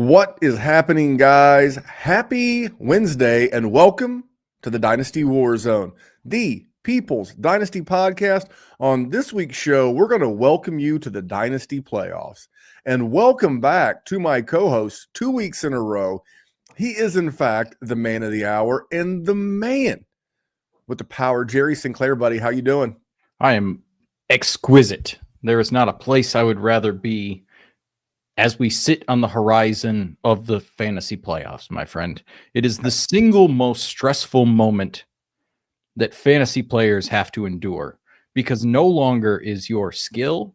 What is happening, guys? Happy Wednesday and welcome to the Dynasty WarZone, the People's Dynasty podcast. On this week's show, we're going to welcome you to the Dynasty playoffs and welcome back to my co-host 2 weeks in a row. He is, in fact, the man of the hour and the man with the power, Jerry Sinclair. Buddy, how you doing? I am exquisite. There is not a place I would rather be as we sit on the horizon of the fantasy playoffs, my friend. It is the single most stressful moment that fantasy players have to endure because no longer is your skill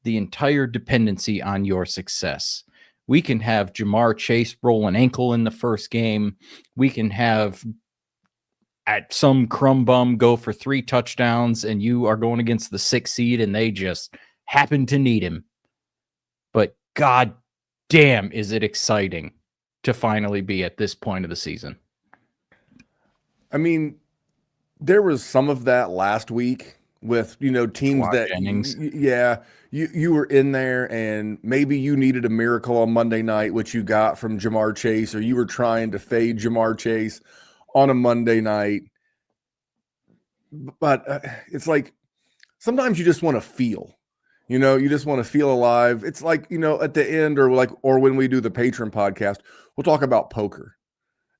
the entire dependency on your success. We can have Jamar Chase roll an ankle in the first game. We can have at some crumb bum go for 3 touchdowns and you are going against the 6th seed and they just happen to need him. But God damn, is it exciting to finally be at this point of the season. I mean, there was some of that last week with, teams Schwab that, Jennings. you were in there and maybe you needed a miracle on Monday night, which you got from Jamar Chase, or you were trying to fade Jamar Chase on a Monday night. But it's like sometimes you just want to feel. You just want to feel alive. It's like, at the end or when we do the Patreon podcast, we'll talk about poker.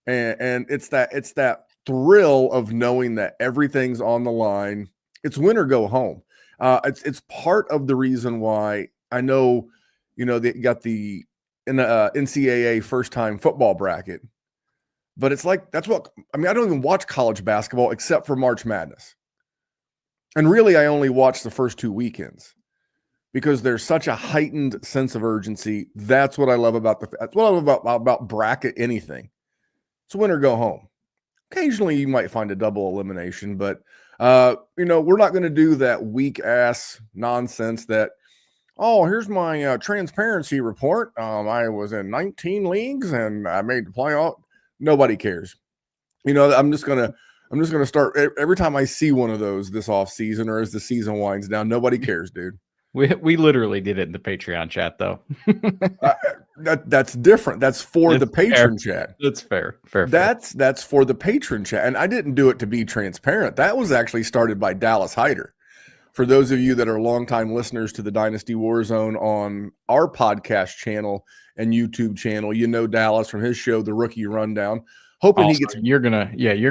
And it's that thrill of knowing that everything's on the line. It's win or go home. It's part of the reason why I know, they got the NCAA first time football bracket. But it's like, I don't even watch college basketball except for March Madness. And really, I only watch the first 2 weekends. Because there's such a heightened sense of urgency. That's what I love about about bracket anything. It's win or go home. Occasionally you might find a double elimination, but we're not going to do that weak ass nonsense that, oh, here's my transparency report. I was in 19 leagues and I made the playoff. Nobody cares. I'm just gonna start every time I see one of those this off season or as the season winds down. Nobody cares, dude. We literally did it in the Patreon chat, though. That's different. That's for the patron chat. That's fair. That's for the patron chat. And I didn't do it to be transparent. That was actually started by Dallas Hyder. For those of you that are longtime listeners to the Dynasty WarZone on our podcast channel and YouTube channel, Dallas from his show, The Rookie Rundown. Hoping also, he gets. You're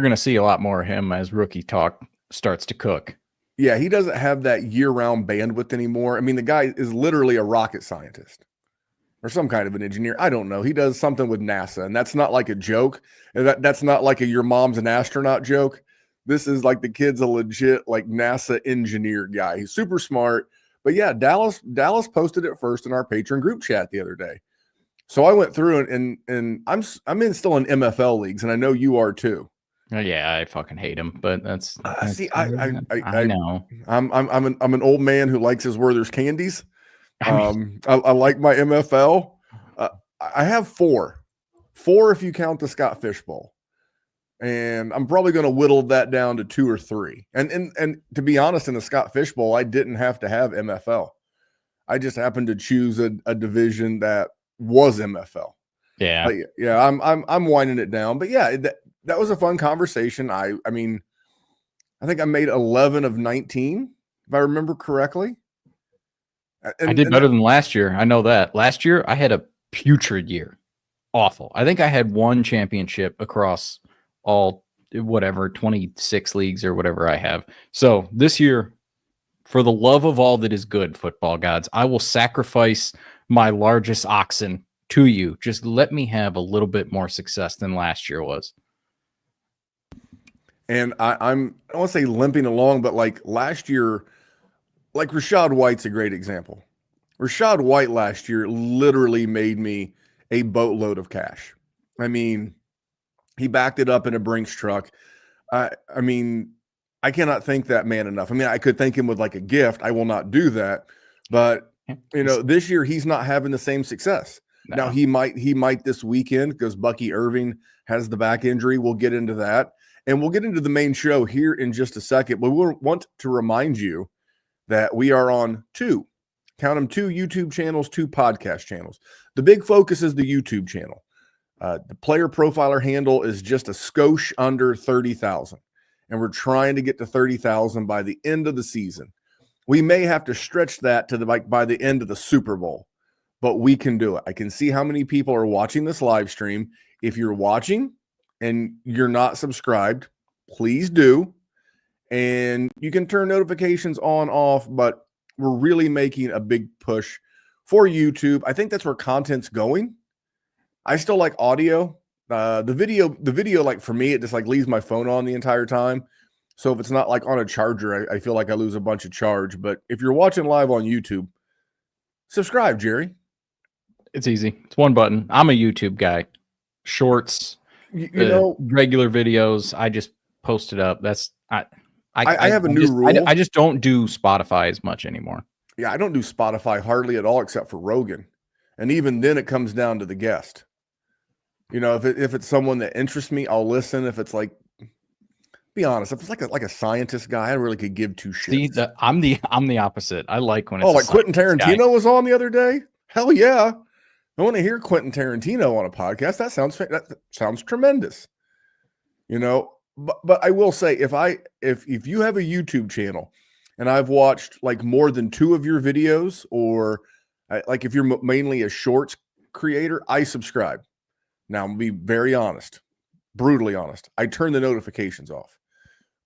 gonna see a lot more of him as Rookie Talk starts to cook. Yeah, he doesn't have that year-round bandwidth anymore. I mean, the guy is literally a rocket scientist or some kind of an engineer. I don't know. He does something with NASA, and that's not like a joke. That's not like your mom's an astronaut joke. This is like the kid's a legit like NASA engineer guy. He's super smart. But yeah, Dallas posted it first in our Patreon group chat the other day. So I went through and I'm still in MFL leagues, and I know you are too. Yeah, I fucking hate him, but that's see, I know. I'm an old man who likes his Werther's candies. I like my MFL. I have four if you count the Scott Fish Bowl, and I'm probably going to whittle that down to 2 or 3. And to be honest, in the Scott Fish Bowl, I didn't have to have MFL. I just happened to choose a division that was MFL. Yeah, I'm winding it down, but yeah. That was a fun conversation. I mean, I think I made 11 of 19, if I remember correctly. I did better than last year. I know that. Last year, I had a putrid year. Awful. I think I had 1 championship across all, 26 leagues or whatever I have. So this year, for the love of all that is good, football gods, I will sacrifice my largest oxen to you. Just let me have a little bit more success than last year was. And I don't want to say limping along, but like last year, like Rachaad White's a great example. Rachaad White last year literally made me a boatload of cash. I mean, he backed it up in a Brinks truck. I mean, I cannot thank that man enough. I mean, I could thank him with like a gift. I will not do that. But, this year he's not having the same success. No. Now he might this weekend because Bucky Irving has the back injury. We'll get into that. And we'll get into the main show here in just a second. But we want to remind you that we are on 2 Count them, 2 YouTube channels, 2 podcast channels. The big focus is the YouTube channel. The player profiler handle is just a skosh under 30,000. And we're trying to get to 30,000 by the end of the season. We may have to stretch that to by the end of the Super Bowl, but we can do it. I can see how many people are watching this live stream. If you're watching and you're not subscribed, please do. And you can turn notifications on, off, but we're really making a big push for YouTube. I think that's where content's going. I still like audio. The video, like for me, it just like leaves my phone on the entire time. So if it's not like on a charger, I feel like I lose a bunch of charge. But if you're watching live on YouTube, subscribe, Jerry. It's easy. It's one button. I'm a YouTube guy. Shorts, you know, regular videos. I just post it up. That's I have a new rule. I just don't do Spotify as much anymore. Yeah, I don't do Spotify hardly at all except for Rogan. And even then it comes down to the guest. You know, if it's someone that interests me, I'll listen. If it's like, be honest, if it's like a scientist guy, I really could give 2 shits. See, I'm the opposite. I like when it's like Quentin Tarantino was on the other day. Hell yeah, I want to hear Quentin Tarantino on a podcast. That sounds tremendous. You know, but I will say, if you have a YouTube channel and I've watched like more than 2 of your videos, or like if you're mainly a shorts creator, I subscribe. Now, I'm going to be very honest, brutally honest. I turn the notifications off.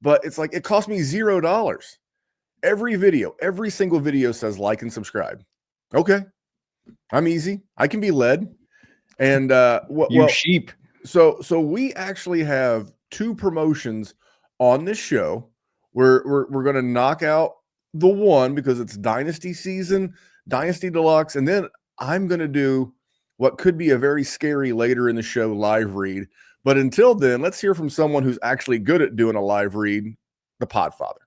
But it's like it cost me $0. Every single video says like and subscribe. Okay. I'm easy. I can be led. And sheep. So we actually have 2 promotions on this show. We're going to knock out the one because it's Dynasty season, Dynasty Deluxe, and then I'm going to do what could be a very scary later in the show live read. But until then, let's hear from someone who's actually good at doing a live read, the Podfather.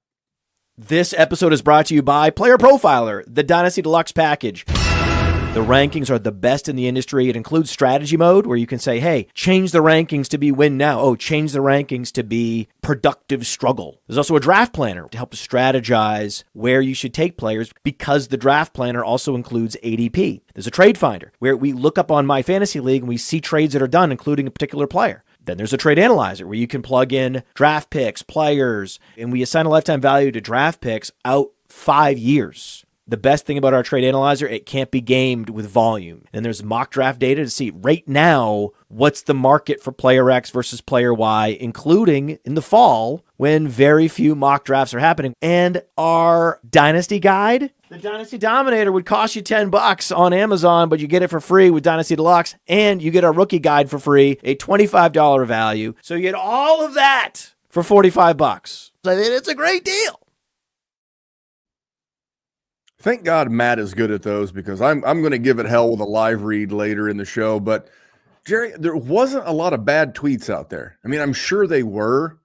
This episode is brought to you by Player Profiler, the Dynasty Deluxe package. The rankings are the best in the industry. It includes strategy mode where you can say, hey, change the rankings to be win now. Oh, change the rankings to be productive struggle. There's also a draft planner to help strategize where you should take players because the draft planner also includes ADP. There's a trade finder where we look up on My Fantasy League and we see trades that are done, including a particular player. Then there's a trade analyzer where you can plug in draft picks, players, and we assign a lifetime value to draft picks out 5 years. The best thing about our trade analyzer, it can't be gamed with volume. And there's mock draft data to see right now what's the market for player X versus player Y, including in the fall when very few mock drafts are happening. And our Dynasty guide, the Dynasty Dominator, would cost you $10 on Amazon, but you get it for free with Dynasty Deluxe, and you get our rookie guide for free, a $25 value. So you get all of that for $45. I mean, it's a great deal. Thank God Matt is good at those because I'm going to give it hell with a live read later in the show. But Jerry, there wasn't a lot of bad tweets out there. I mean, I'm sure they were.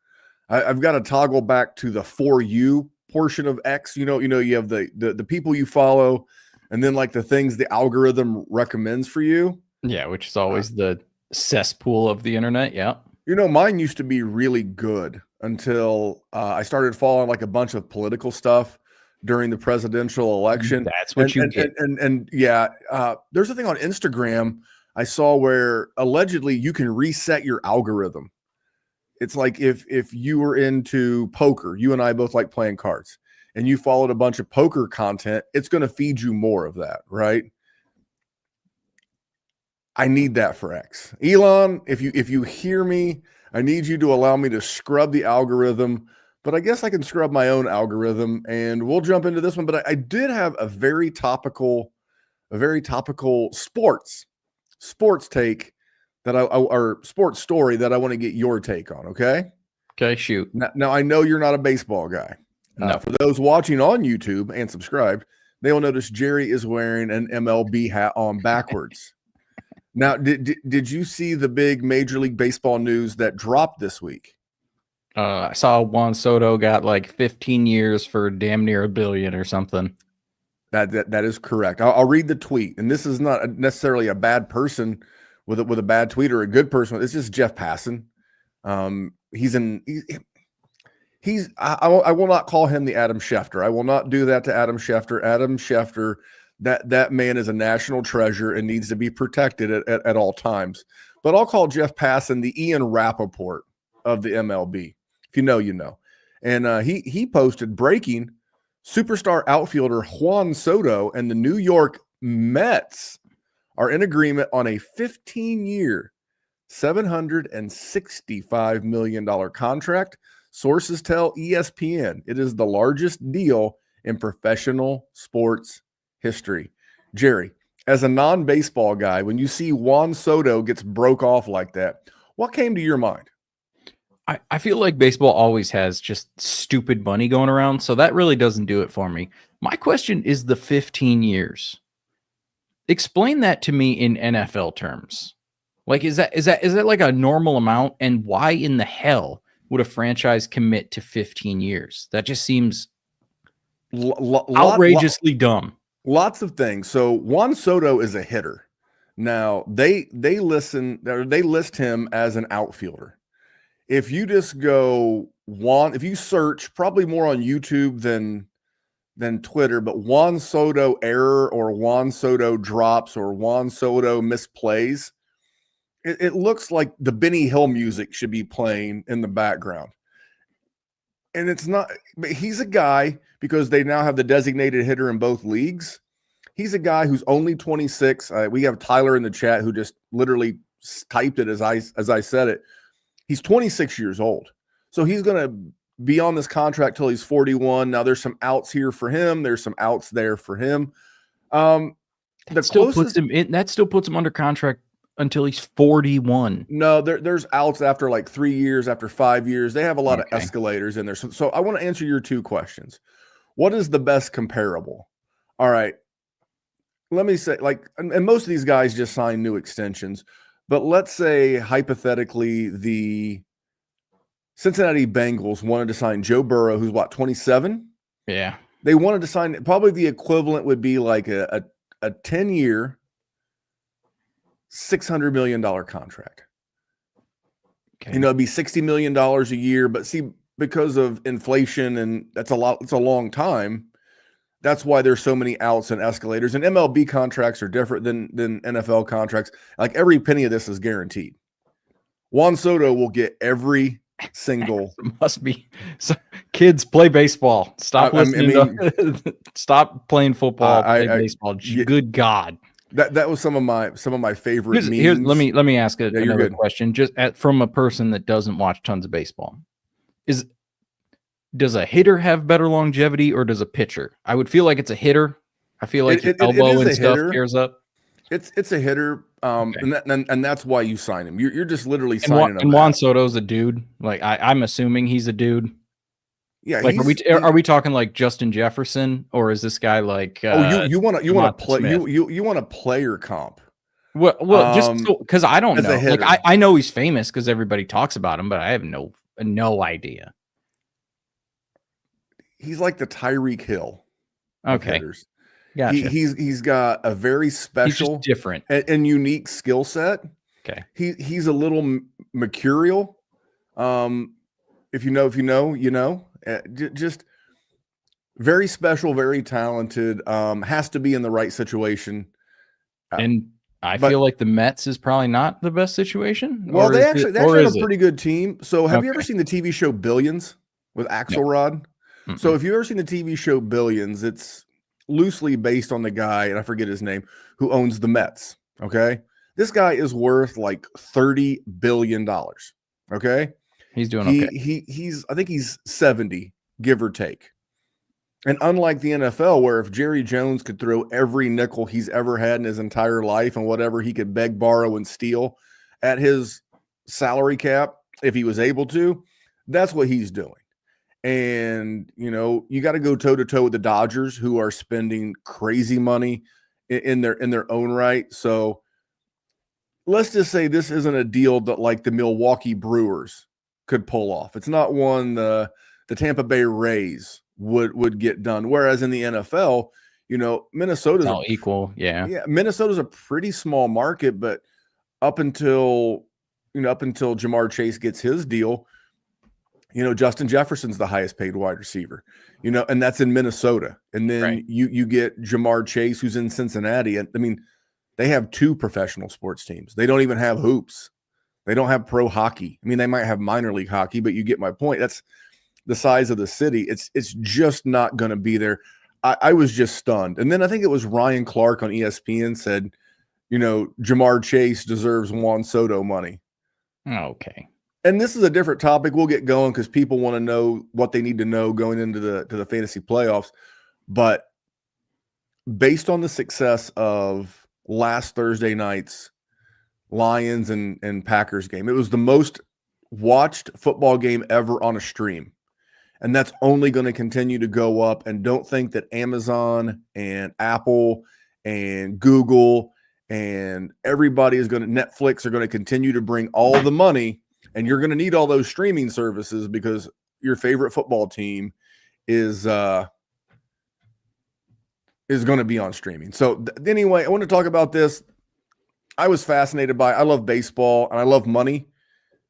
I've got to toggle back to the For You portion of X. You know, you have the people you follow, and then like the things the algorithm recommends for you. Yeah, which is always the cesspool of the internet. Yeah. You know, mine used to be really good until I started following like a bunch of political stuff during the presidential election. That's what you get. And yeah, there's a thing on Instagram I saw where allegedly you can reset your algorithm. It's like if you were into poker, you and I both like playing cards, and you followed a bunch of poker content, it's going to feed you more of that, right? I need that for X. Elon, if you hear me, I need you to allow me to scrub the algorithm. But I guess I can scrub my own algorithm, and we'll jump into this one. But I did have a very topical sports take that or sports story that I want to get your take on. Okay. Okay. Shoot. Now I know you're not a baseball guy. No. For those watching on YouTube and subscribed, they will notice Jerry is wearing an MLB hat on backwards. Now, did you see the big Major League Baseball news that dropped this week? I saw Juan Soto got like 15 years for damn near $1 billion or something. That is correct. I'll read the tweet, and this is not necessarily a bad person with a bad tweet or a good person. It's just Jeff Passan. I will not call him the Adam Schefter. I will not do that to Adam Schefter. Adam Schefter That man is a national treasure and needs to be protected at all times. But I'll call Jeff Passan the Ian Rappaport of the MLB. If you know, you know. And he posted breaking superstar outfielder Juan Soto and the New York Mets are in agreement on a 15-year, $765 million contract. Sources tell ESPN it is the largest deal in professional sports history. Jerry, as a non-baseball guy, when you see Juan Soto gets broke off like that, what came to your mind? I feel like baseball always has just stupid money going around, so that really doesn't do it for me. My question is the 15 years. Explain that to me in NFL terms. Like, is that like a normal amount? And why in the hell would a franchise commit to 15 years? That just seems outrageously dumb. Lots of things. So Juan Soto is a hitter. Now they list him as an outfielder. If you just go if you search probably more on YouTube than Twitter, but Juan Soto error or Juan Soto drops or Juan Soto misplays, it looks like the Benny Hill music should be playing in the background. And it's not, but he's a guy, because they now have the designated hitter in both leagues. He's a guy who's only 26. We have Tyler in the chat who just literally typed it as I said it. He's 26 years old. So he's going to be on this contract till he's 41. Now there's some outs here for him. There's some outs there for him. That still puts him under contract until he's 41. No, there's outs after like 3 years, after 5 years. They have a lot of escalators in there. So I want to answer your two questions. What is the best comparable? All right. Let me say, like, and most of these guys just sign new extensions, but let's say hypothetically the Cincinnati Bengals wanted to sign Joe Burrow, who's what, 27? Yeah. They wanted to sign, probably the equivalent would be like a 10-year, $600 million contract. Okay. You know, it'd be $60 million a year, but see, because of inflation, and it's a long time. That's why there's so many outs and escalators, and MLB contracts are different than NFL contracts. Like every penny of this is guaranteed. Juan Soto will get every single. Must be. So, kids, play baseball. Stop listening. Stop playing football. Play baseball. Good God. That was some of my favorite memes. Here's, let me ask another question. Just from a person that doesn't watch tons of baseball, does a hitter have better longevity or does a pitcher? I would feel like it's a hitter. I feel like your elbow and stuff tears up. It's a hitter, okay. and that's why you sign him. You're just literally signing him. And Juan Soto's a dude. Like I'm assuming he's a dude. Yeah. Like are we talking like Justin Jefferson, or is this guy like? You want a player comp? Well, just because I don't know. Like I know he's famous because everybody talks about him, but I have no idea. He's like the Tyreek Hill. Okay. Gotcha. He's got a very special, different and unique skill set. Okay. He's a little mercurial. If you know, you know. Just very special, very talented. Has to be in the right situation. And I feel like the Mets is probably not the best situation. Well, they actually have a pretty good team. So have you ever seen the TV show Billions with Axelrod? No. So if you've ever seen the TV show Billions, it's loosely based on the guy, and I forget his name, who owns the Mets. Okay. This guy is worth like $30 billion. Okay. He's doing okay. I think he's 70, give or take. And unlike the NFL, where if Jerry Jones could throw every nickel he's ever had in his entire life and whatever he could beg, borrow, and steal at his salary cap, if he was able to, that's what he's doing. And, you know, you got to go toe to toe with the Dodgers, who are spending crazy money in their own right. So let's just say this isn't a deal that like the Milwaukee Brewers could pull off. It's not one the Tampa Bay Rays would get done. Whereas in the NFL, you know, Minnesota's all equal. Yeah. Minnesota's a pretty small market, but up until Jamar Chase gets his deal, Justin Jefferson's the highest paid wide receiver, and that's in Minnesota. And then Right. you get Jamar Chase, who's in Cincinnati. And I mean, they have 2 professional sports teams. They don't even have hoops. They don't have pro hockey. I mean, they might have minor league hockey, but you get my point. That's the size of the city. It's just not going to be there. I was just stunned. And then I think it was Ryan Clark on ESPN said, Jamar Chase deserves Juan Soto money. Okay. And this is a different topic. We'll get going because people want to know what they need to know going into the fantasy playoffs. But based on the success of last Thursday night's Lions and Packers game, it was the most watched football game ever on a stream. And that's only going to continue to go up. And don't think that Amazon and Apple and Google and everybody is going to, Netflix are going to continue to bring all the money. And you're going to need all those streaming services because your favorite football team is going to be on streaming. So anyway, I want to talk about this. I was fascinated by, I love baseball and I love money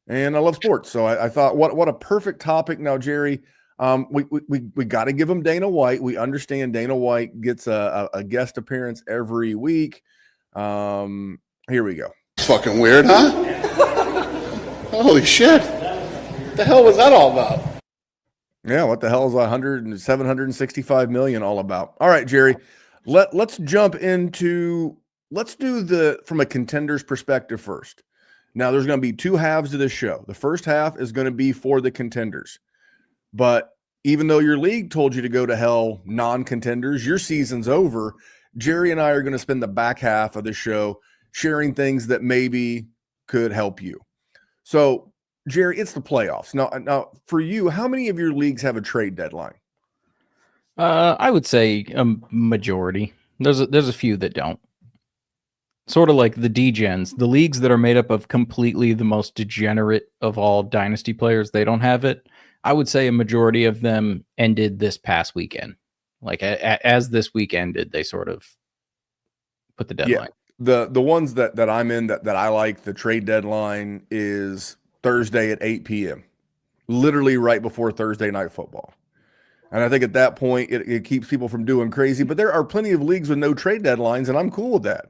and I love sports. So I thought, what a perfect topic. Now, Jerry, we got to give him Dana White. We understand Dana White gets a guest appearance every week. Here we go. It's fucking weird, huh? Holy shit. What the hell was that all about? Yeah, what the hell is 765 million all about? All right, Jerry, let's jump into, let's do from a contender's perspective first. Now, there's going to be 2 halves to this show. The first half is going to be for the contenders. But even though your league told you to go to hell, non-contenders, your season's over. Jerry and I are going to spend the back half of the show sharing things that maybe could help you. So, Jerry, it's the playoffs. Now, for you, how many of your leagues have a trade deadline? I would say a majority. There's a few that don't. Sort of like the degens, the leagues that are made up of completely the most degenerate of all dynasty players, they don't have it. I would say a majority of them ended this past weekend. Like as this week ended, they sort of put the deadline. Yeah. The ones that I'm in that I like, the trade deadline is Thursday at 8 p.m. Literally right before Thursday night football. And I think at that point, it keeps people from doing crazy. But there are plenty of leagues with no trade deadlines, and I'm cool with that.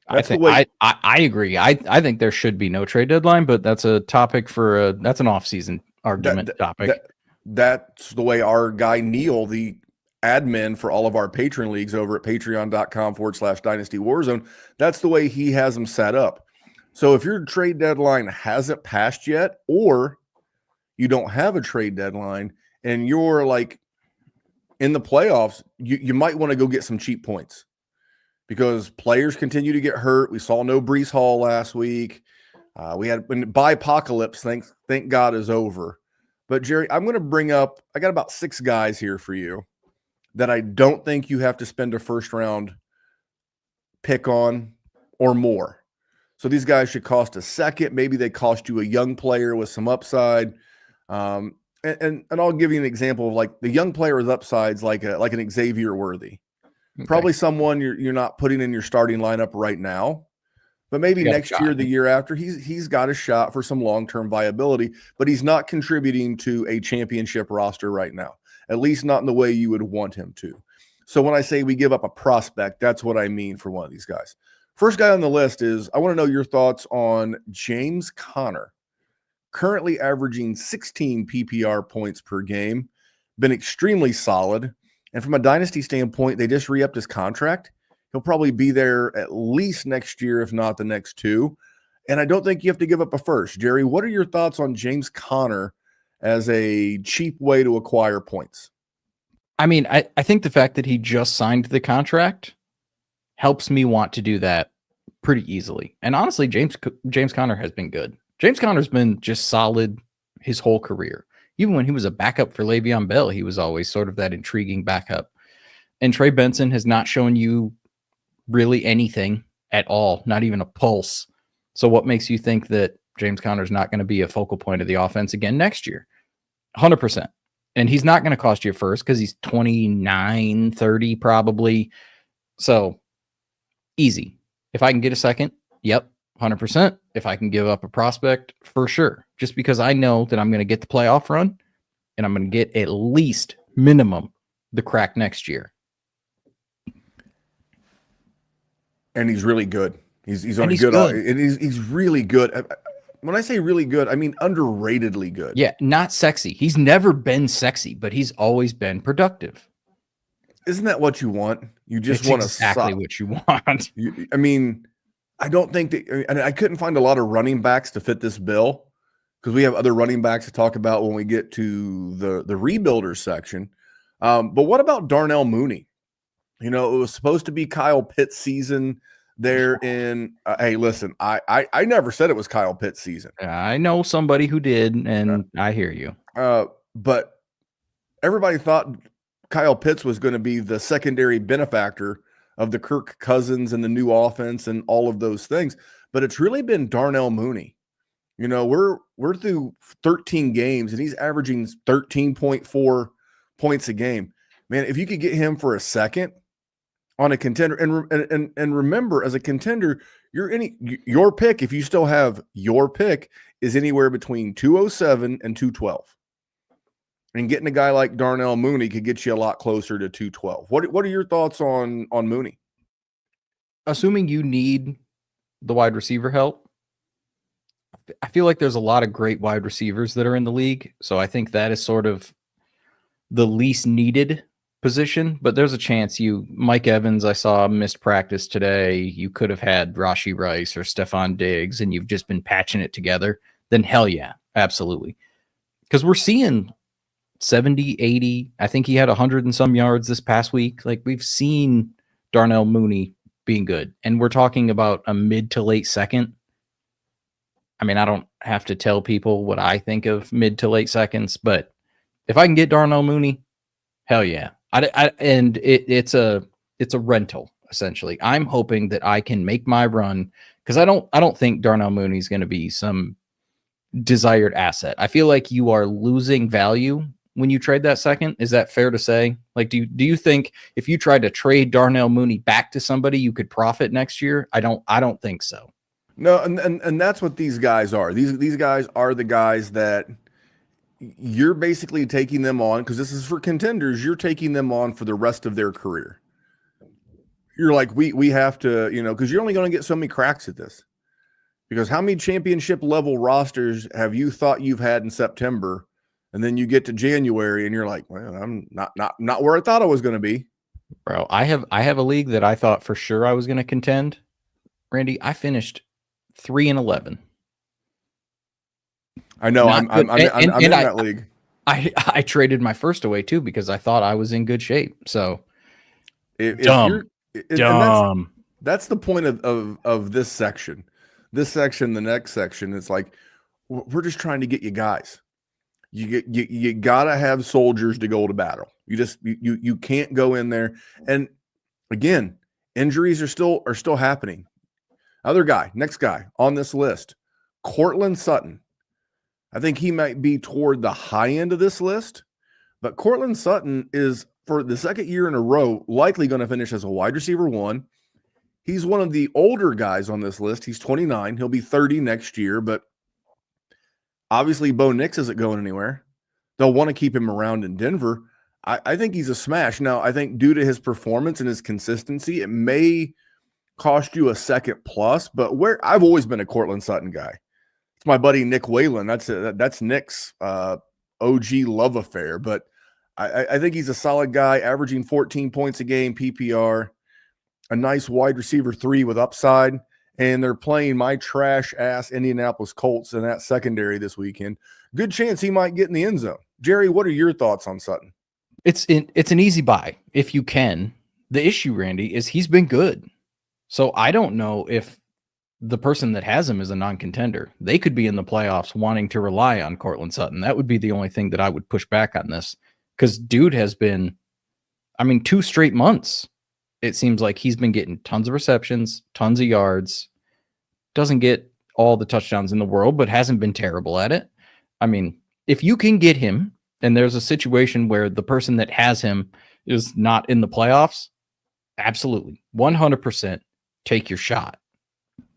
I agree. I think there should be no trade deadline, but that's a topic for that's an off-season argument topic. That's the way our guy Neil, the admin for all of our patron leagues over at patreon.com/Dynasty WarZone, that's the way he has them set up. So if your trade deadline hasn't passed yet, or you don't have a trade deadline and you're like in the playoffs, you might want to go get some cheap points because players continue to get hurt. We saw no Breece Hall last week. We had by-apocalypse, thank God, is over. But Jerry, I'm going to bring up, I got about 6 guys here for you that I don't think you have to spend a first round pick on or more. So these guys should cost a second. Maybe they cost you a young player with some upside. And I'll give you an example of like the young player with upsides, like an Xavier Worthy. Okay. Probably someone you're not putting in your starting lineup right now, but maybe next year, the year after, he's got a shot for some long-term viability, but he's not contributing to a championship roster right now, at least not in the way you would want him to. So when I say we give up a prospect, that's what I mean for one of these guys. First guy on the list is, I want to know your thoughts on James Conner, currently averaging 16 PPR points per game, been extremely solid. And from a dynasty standpoint, they just re-upped his contract. He'll probably be there at least next year, if not the next 2. And I don't think you have to give up a first. Jerry, what are your thoughts on James Conner as a cheap way to acquire points? I mean, I think the fact that he just signed the contract helps me want to do that pretty easily. And honestly, James Conner has been good. James Conner's been just solid his whole career. Even when he was a backup for Le'Veon Bell, he was always sort of that intriguing backup. And Trey Benson has not shown you really anything at all, not even a pulse. So what makes you think that James Conner's not going to be a focal point of the offense again next year? 100%. And he's not going to cost you first because he's 29, 30 probably. So easy. If I can get a second, yep, 100%. If I can give up a prospect, for sure. Just because I know that I'm going to get the playoff run, and I'm going to get at least minimum the crack next year. And he's really good. He's on And a he's good. good. And he's really good. When I say really good, I mean underratedly good. Yeah, not sexy. He's never been sexy, but he's always been productive. Isn't that what you want? You just It's want exactly what you want. I mean, I don't think that, and I couldn't find a lot of running backs to fit this bill because we have other running backs to talk about when we get to the rebuilders section. But what about Darnell Mooney? You know, it was supposed to be Kyle Pitts season there in hey, listen, I never said it was Kyle Pitts season. I know somebody who did, and I hear you. But everybody thought Kyle Pitts was going to be the secondary benefactor of the Kirk Cousins and the new offense and all of those things. But it's really been Darnell Mooney. You know, we're through 13 games and he's averaging 13.4 points a game. Man, if you could get him for a second on a contender, and remember, as a contender, your pick, if you still have your pick, is anywhere between 207 and 212. And getting a guy like Darnell Mooney could get you a lot closer to 212. What are your thoughts on Mooney? Assuming you need the wide receiver help, I feel like there's a lot of great wide receivers that are in the league. So I think that is sort of the least needed position, but there's a chance Mike Evans, I saw missed practice today. You could have had Rashee Rice or Stephon Diggs and you've just been patching it together. Then hell yeah, absolutely. Because we're seeing 70, 80. I think he had 100 and some yards this past week. Like we've seen Darnell Mooney being good. And we're talking about a mid to late second. I mean, I don't have to tell people what I think of mid to late seconds, but if I can get Darnell Mooney, hell yeah. It's a rental essentially. I'm hoping that I can make my run because I don't think Darnell Mooney is going to be some desired asset. I feel like you are losing value when you trade that second. Is that fair to say? Like, do you think if you tried to trade Darnell Mooney back to somebody, you could profit next year? I don't think so. No, and that's what these guys are. These guys are the guys that you're basically taking them on because this is for contenders. You're taking them on for the rest of their career. You're like, we have to, you know, because you're only going to get so many cracks at this. Because how many championship level rosters have you thought you've had in September, and then you get to January and you're like, well, I'm not where I thought I was going to be. Bro, I have a league that I thought for sure I was going to contend. Randy, I finished 3-11. I know I'm in that league. I traded my first away too because I thought I was in good shape. So dumb. That's the point of this section. This section, the next section, it's like we're just trying to get you guys. You gotta have soldiers to go to battle. You can't go in there. And again, injuries are still happening. Next guy on this list, Courtland Sutton. I think he might be toward the high end of this list, but Courtland Sutton is, for the second year in a row, likely going to finish as a wide receiver 1. He's one of the older guys on this list. He's 29. He'll be 30 next year, but obviously Bo Nix isn't going anywhere. They'll want to keep him around in Denver. I think he's a smash. Now, I think due to his performance and his consistency, it may cost you a second plus, but I've always been a Courtland Sutton guy. It's my buddy Nick Whalen. That's Nick's OG love affair, but I think he's a solid guy, averaging 14 points a game, PPR, a nice wide receiver 3 with upside, and they're playing my trash-ass Indianapolis Colts in that secondary this weekend. Good chance he might get in the end zone. Jerry, what are your thoughts on Sutton? It's an easy buy if you can. The issue, Randy, is he's been good. So I don't know if the person that has him is a non-contender. They could be in the playoffs wanting to rely on Courtland Sutton. That would be the only thing that I would push back on this. Because dude has been, 2 straight months. It seems like he's been getting tons of receptions, tons of yards, doesn't get all the touchdowns in the world, but hasn't been terrible at it. If you can get him, and there's a situation where the person that has him is not in the playoffs, absolutely, 100% take your shot.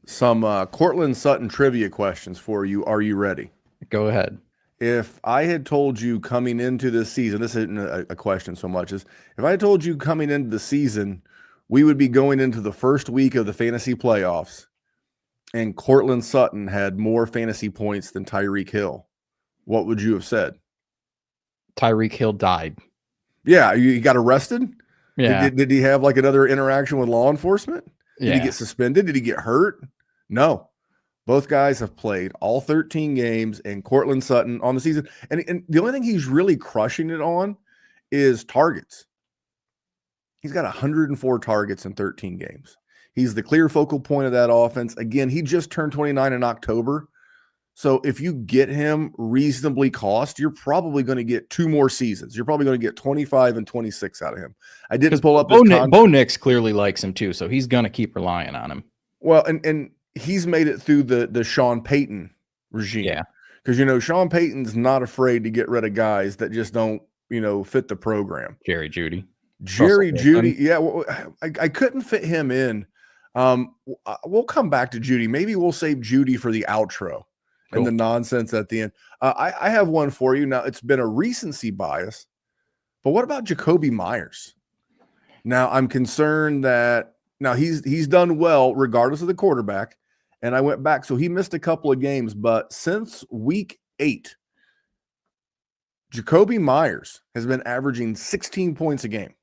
Some Courtland Sutton trivia questions for you. Are you ready? Go ahead. if I had told you coming into this season, this isn't a question so much as if I had told you coming into the season, we would be going into the first week of the fantasy playoffs and Cortland Sutton had more fantasy points than Tyreek Hill, what would you have said? Tyreek Hill died. Yeah, he got arrested? Yeah. Did he have like another interaction with law enforcement? Did he get suspended? Did he get hurt? No. Both guys have played all 13 games, and Cortland Sutton on the season. And the only thing he's really crushing it on is targets. He's got 104 targets in 13 games. He's the clear focal point of that offense. Again, he just turned 29 in October. So if you get him reasonably cost, you're probably going to get 2 more seasons. You're probably going to get 25 and 26 out of him. I didn't pull up Bo Nix clearly likes him too, so he's going to keep relying on him. Well, and he's made it through the Sean Payton regime. Yeah. Because, Sean Payton's not afraid to get rid of guys that just don't, fit the program. Jeudy. Jeudy. Yeah. Well, I couldn't fit him in. We'll come back to Jeudy. Maybe we'll save Jeudy for the outro and the nonsense at the end. I have one for you. Now, it's been a recency bias, but what about Jacoby Myers? Now, I'm concerned that now he's done well regardless of the quarterback. And I went back. So he missed a couple of games, but since week 8, Jacoby Myers has been averaging 16 points a game.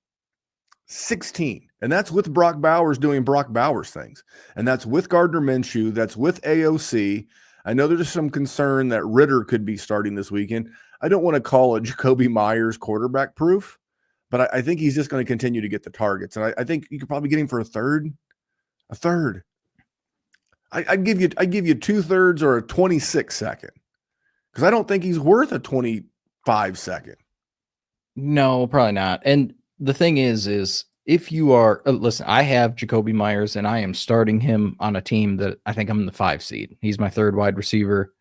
16. And that's with Brock Bowers doing Brock Bowers things. And that's with Gardner Minshew. That's with AOC. I know there's some concern that Ritter could be starting this weekend. I don't want to call it Jacoby Myers quarterback proof, but I think he's just going to continue to get the targets. And I think you could probably get him for a third. I'd give you 2/3 or a 26-second because I don't think he's worth a 25-second. No, probably not. And the thing is if you are listen, I have Jacoby Myers and I am starting him on a team that I think I'm the 5 seed. He's my 3rd wide receiver.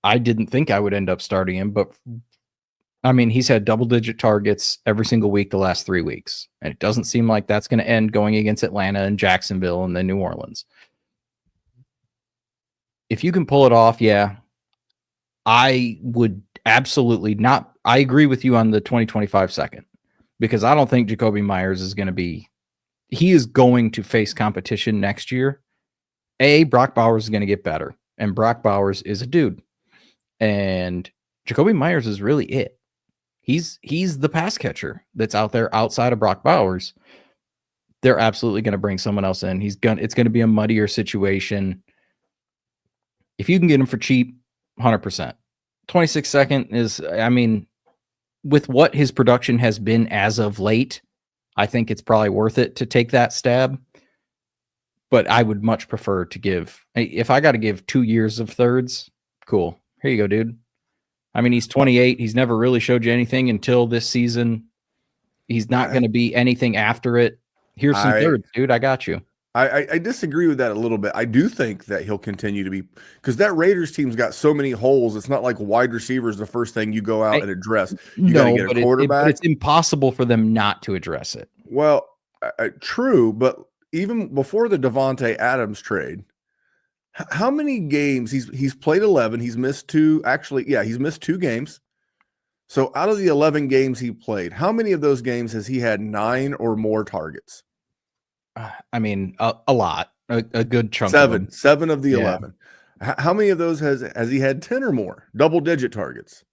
I didn't think I would end up starting him, but I mean, he's had double-digit targets every single week the last 3 weeks, and it doesn't seem like that's going to end going against Atlanta and Jacksonville and then New Orleans. If you can pull it off, yeah, I would absolutely not. I agree with you on the 2025 second because I don't think Jacoby Myers is going to be. He is going to face competition next year. Brock Bowers is going to get better, and Brock Bowers is a dude, and Jacoby Myers is really it. He's the pass catcher that's out there outside of Brock Bowers. They're absolutely going to bring someone else in. It's going to be a muddier situation. If you can get him for cheap, 100%. 26-second is, I mean, with what his production has been as of late, I think it's probably worth it to take that stab. But I would much prefer to give, if I got to give 2 years of thirds, cool. Here you go, dude. I mean, he's 28. He's never really showed you anything until this season. He's not going to be anything after it. Here's some thirds, dude. I got you. I disagree with that a little bit. I do think that he'll continue to be because that Raiders team's got so many holes. It's not like wide receivers the first thing you go out and address. You got to get a quarterback. But it's impossible for them not to address it. Well, true, but even before the Devontae Adams trade, how many games he's played 11? He's missed 2. Actually, yeah, he's missed 2 games. So out of the 11 games he played, how many of those games has he had 9 or more targets? I mean, a lot, a good chunk. 7 of the 11. How many of those has he had 10 or more double-digit targets?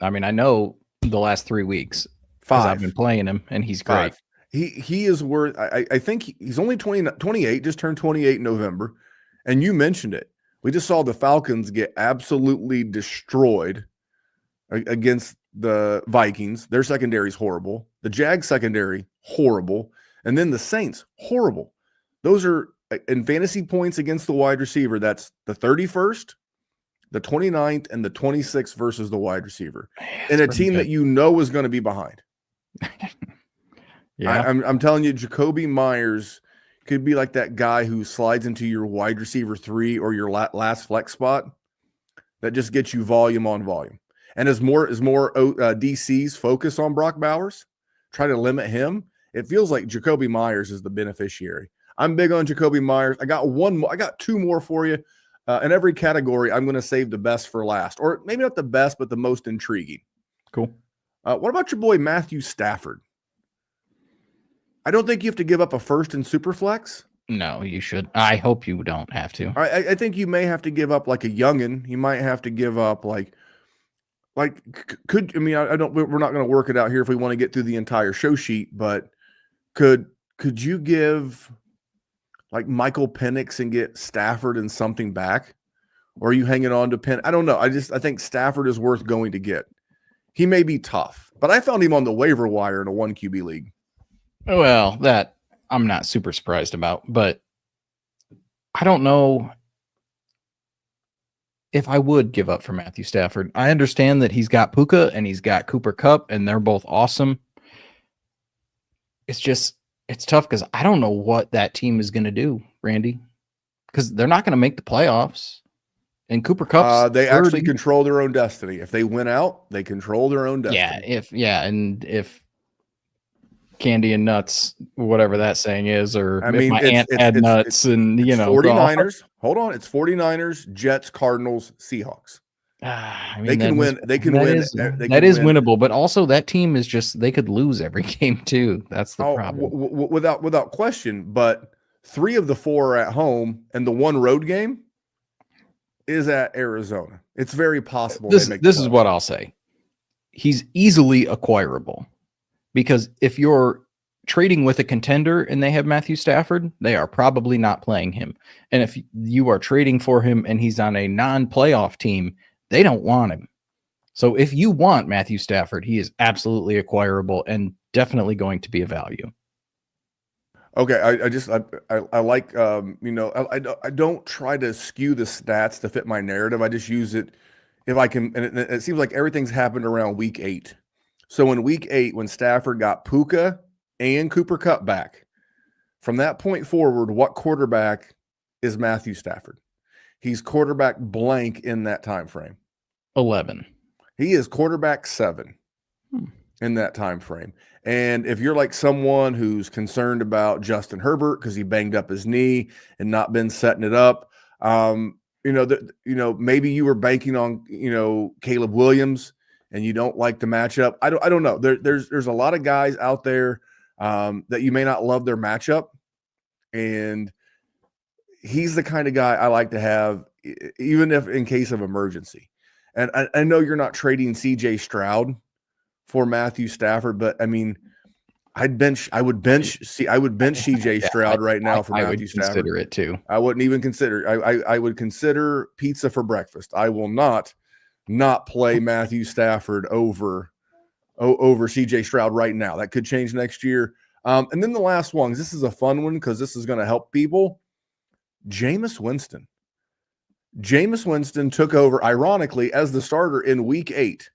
I mean, I know the last 3 weeks 5. I've been playing him, and he's great. 5. He is worth. I think he's only 28, just turned 28 in November, and you mentioned it. We just saw the Falcons get absolutely destroyed against the Vikings. Their secondary is horrible. The Jags secondary horrible. And then the Saints, horrible. Those are in fantasy points against the wide receiver. That's the 31st, the 29th, and the 26th versus the wide receiver. And a team that you know is going to be behind. Yeah, I'm telling you, Jacoby Myers could be like that guy who slides into your wide receiver 3 or your last flex spot that just gets you volume on volume. And as more DCs focus on Brock Bowers, try to limit him, it feels like Jacoby Myers is the beneficiary. I'm big on Jacoby Myers. I got 2 more for you. In every category, I'm going to save the best for last, or maybe not the best, but the most intriguing. Cool. What about your boy Matthew Stafford? I don't think you have to give up a first in Superflex. No, you should. I hope you don't have to. I think you may have to give up like a youngin. You might have to give up I don't. We're not going to work it out here if we want to get through the entire show sheet, but could you give like Michael Penix and get Stafford and something back, or are you hanging on to Penn? I don't know. I think Stafford is worth going to get. He may be tough, but I found him on the waiver wire in a 1 QB league. Well, that I'm not super surprised about, but I don't know if I would give up for Matthew Stafford. I understand that he's got Puka and he's got Cooper Kupp, and they're both awesome. It's tough because I don't know what that team is going to do, Randy, because they're not going to make the playoffs. And Cooper Kupp, they actually control their own destiny. If they win out, they control their own destiny. If Candy and Nuts, whatever that saying is, or if my aunt had nuts, and 49ers. Hold on, it's 49ers, Jets, Cardinals, Seahawks. They can win. That is winnable, but also that team is just, they could lose every game too. That's the problem. Without question. But 3 of the 4 are at home, and the 1 road game is at Arizona. It's very possible. This is what I'll say. He's easily acquirable, because if you're trading with a contender and they have Matthew Stafford, they are probably not playing him. And if you are trading for him and he's on a non-playoff team, they don't want him. So if you want Matthew Stafford, he is absolutely acquirable and definitely going to be a value. Okay, I like I don't try to skew the stats to fit my narrative. I just use it if I can, and it seems like everything's happened around week 8. So in week 8, when Stafford got Puka and Cooper Kupp back, from that point forward, what quarterback is Matthew Stafford? He's quarterback blank in that time frame. 11. He is quarterback 7 in that time frame. And if you're like someone who's concerned about Justin Herbert because he banged up his knee and not been setting it up, maybe you were banking on Caleb Williams and you don't like the matchup. I don't know. There's a lot of guys out there that you may not love their matchup, and he's the kind of guy I like to have, even if in case of emergency. And I know you're not trading CJ Stroud for Matthew Stafford, but I mean, I would bench CJ Stroud right now for Matthew Stafford. Consider it too. I wouldn't even consider. I would consider pizza for breakfast. I will not play Matthew Stafford over CJ Stroud right now. That could change next year. And then the last one, this is a fun one because this is going to help people. Jameis Winston. Jameis Winston took over, ironically, as the starter in week 8.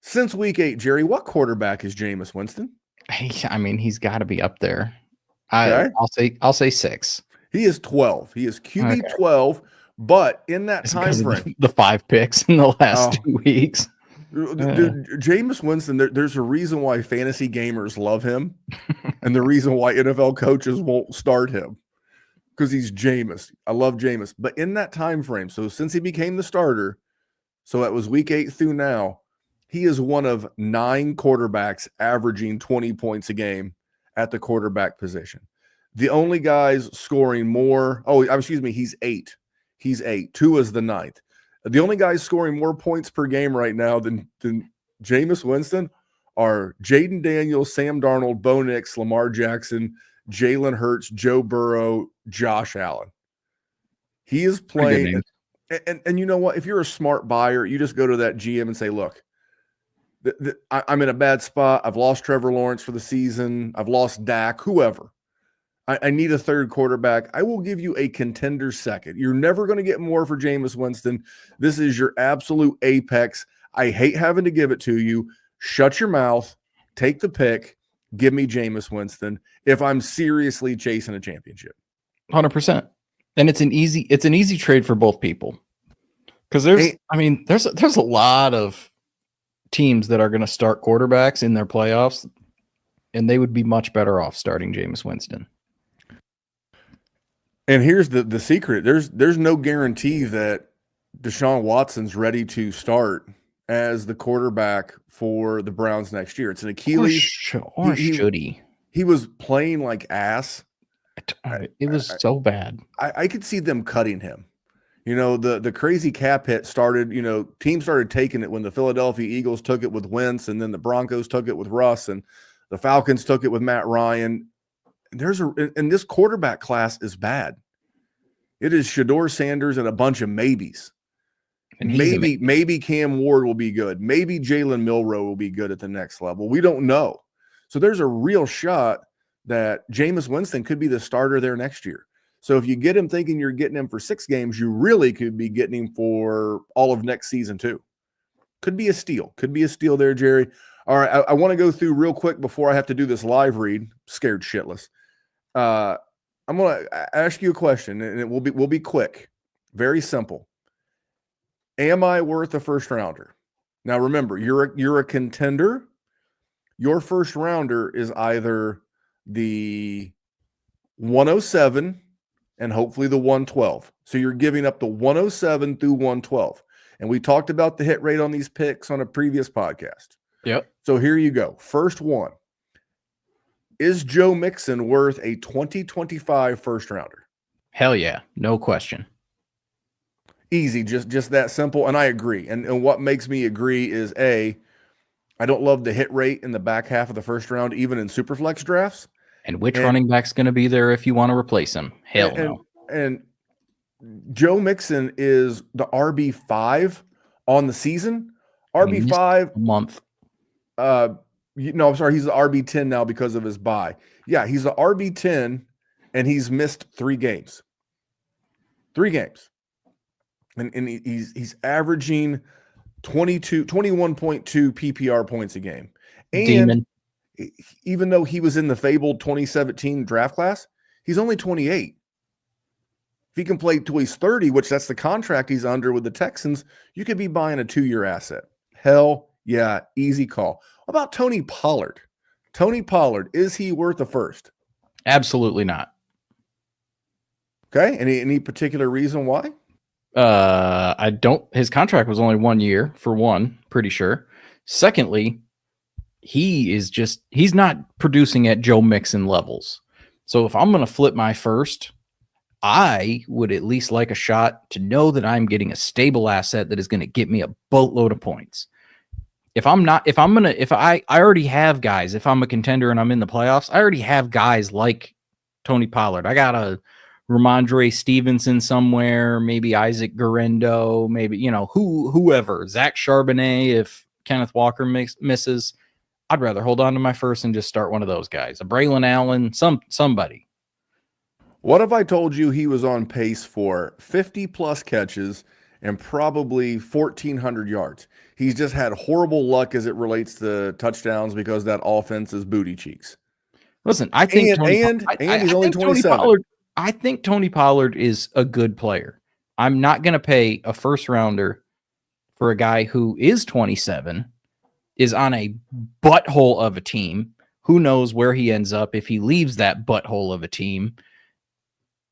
Since week 8, Jerry, what quarterback is Jameis Winston? I mean, he's got to be up there. Okay. I'll say 6. He is 12. He is QB 12, but in that time frame, the 5 picks in the last 2 weeks. Dude, Jameis Winston, there's a reason why fantasy gamers love him, and the reason why NFL coaches won't start him, because he's Jameis. I love Jameis. But in that time frame, so since he became the starter, so that was week 8 through now, he is one of 9 quarterbacks averaging 20 points a game at the quarterback position. The only guys scoring more, he's 8. He's 8. Tua is the 9th. The only guys scoring more points per game right now than Jameis Winston are Jaden Daniels, Sam Darnold, Bo Nix, Lamar Jackson, Jalen Hurts, Joe Burrow, Josh Allen. He is playing. And you know what? If you're a smart buyer, you just go to that GM and say, look, I'm in a bad spot. I've lost Trevor Lawrence for the season. I've lost Dak, whoever. I need a third quarterback. I will give you a contender second. You're never going to get more for Jameis Winston. This is your absolute apex. I hate having to give it to you. Shut your mouth. Take the pick. Give me Jameis Winston if I'm seriously chasing a championship. 100%. And it's an easy trade for both people. Because there's a lot of teams that are going to start quarterbacks in their playoffs, and they would be much better off starting Jameis Winston. And here's the secret. There's no guarantee that Deshaun Watson's ready to start as the quarterback for the Browns next year. It's an Achilles. Or Jeudy. He was playing like ass. It was so bad. I could see them cutting him. You know, the crazy cap hit started, you know, teams started taking it when the Philadelphia Eagles took it with Wentz, and then the Broncos took it with Russ, and the Falcons took it with Matt Ryan. And this quarterback class is bad. It is Shedeur Sanders and a bunch of maybes. And maybe Cam Ward will be good. Maybe Jalen Milroe will be good at the next level. We don't know. So there's a real shot that Jameis Winston could be the starter there next year. So if you get him thinking you're getting him for 6 games, you really could be getting him for all of next season too. Could be a steal. Could be a steal there, Jerry. All right, I want to go through real quick before I have to do this live read. Scared shitless. I'm going to ask you a question, and it will be quick. Very simple. Am I worth a first rounder? Now remember, you're a contender. Your first rounder is either the 107 and hopefully the 112. So you're giving up the 107 through 112. And we talked about the hit rate on these picks on a previous podcast. Yep. So here you go. First one. Is Joe Mixon worth a 2025 first rounder? Hell yeah. No question. Easy. Just that simple. And I agree. And what makes me agree is I don't love the hit rate in the back half of the first round, even in Superflex drafts. And which running back's going to be there if you want to replace him? Hell no. And Joe Mixon is the RB5 on the season. RB5 month. No, I'm sorry. He's the RB10 now because of his bye. Yeah, he's the RB10, and he's missed 3 games. 3 games. And he's averaging 21.2 PPR points a game. And Demon. Even though he was in the fabled 2017 draft class, he's only 28. If he can play till he's 30, which that's the contract he's under with the Texans, you could be buying a 2-year asset. Hell yeah, easy call. What about Tony Pollard? Tony Pollard, is he worth a first? Absolutely not. Okay, any particular reason why? I don't. His contract was only 1 year, for one, pretty sure. Secondly, he's not producing at Joe Mixon levels. So if I'm going to flip my first, I would at least like a shot to know that I'm getting a stable asset that is going to get me a boatload of points. I already have guys, if I'm a contender and I'm in the playoffs, I already have guys like Tony Pollard. I got a Ramondre Stevenson somewhere, maybe Isaac Guerrero, maybe, whoever, Zach Charbonnet, if Kenneth Walker misses. I'd rather hold on to my first and just start one of those guys. A Braylon Allen, somebody. What if I told you he was on pace for 50-plus catches and probably 1,400 yards? He's just had horrible luck as it relates to touchdowns because that offense is booty cheeks. Listen, I think he's only 27. I think Tony Pollard is a good player. I'm not going to pay a first rounder for a guy who is 27, is on a butthole of a team. Who knows where he ends up if he leaves that butthole of a team.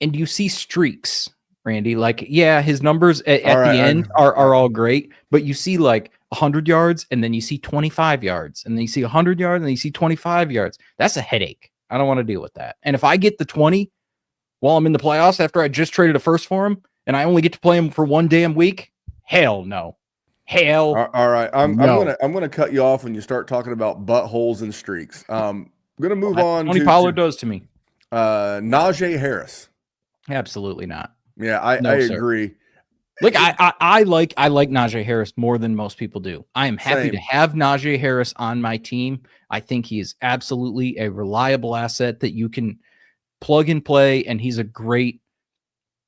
And you see streaks, Randy. Like, yeah, his numbers at the end are all great, but you see like 100 yards, and then you see 25 yards, and then you see 100 yards, and then you see 25 yards. That's a headache. I don't want to deal with that. And if I get the 20 while I'm in the playoffs after I just traded a first for him, and I only get to play him for 1 damn week, hell no. Hell. All right. I'm gonna cut you off when you start talking about buttholes and streaks. I'm gonna move on. Tony Pollard does to me. Najee Harris. Absolutely not. Yeah, I agree. Like I like Najee Harris more than most people do. I am happy to have Najee Harris on my team. I think he is absolutely a reliable asset that you can plug and play, and he's a great.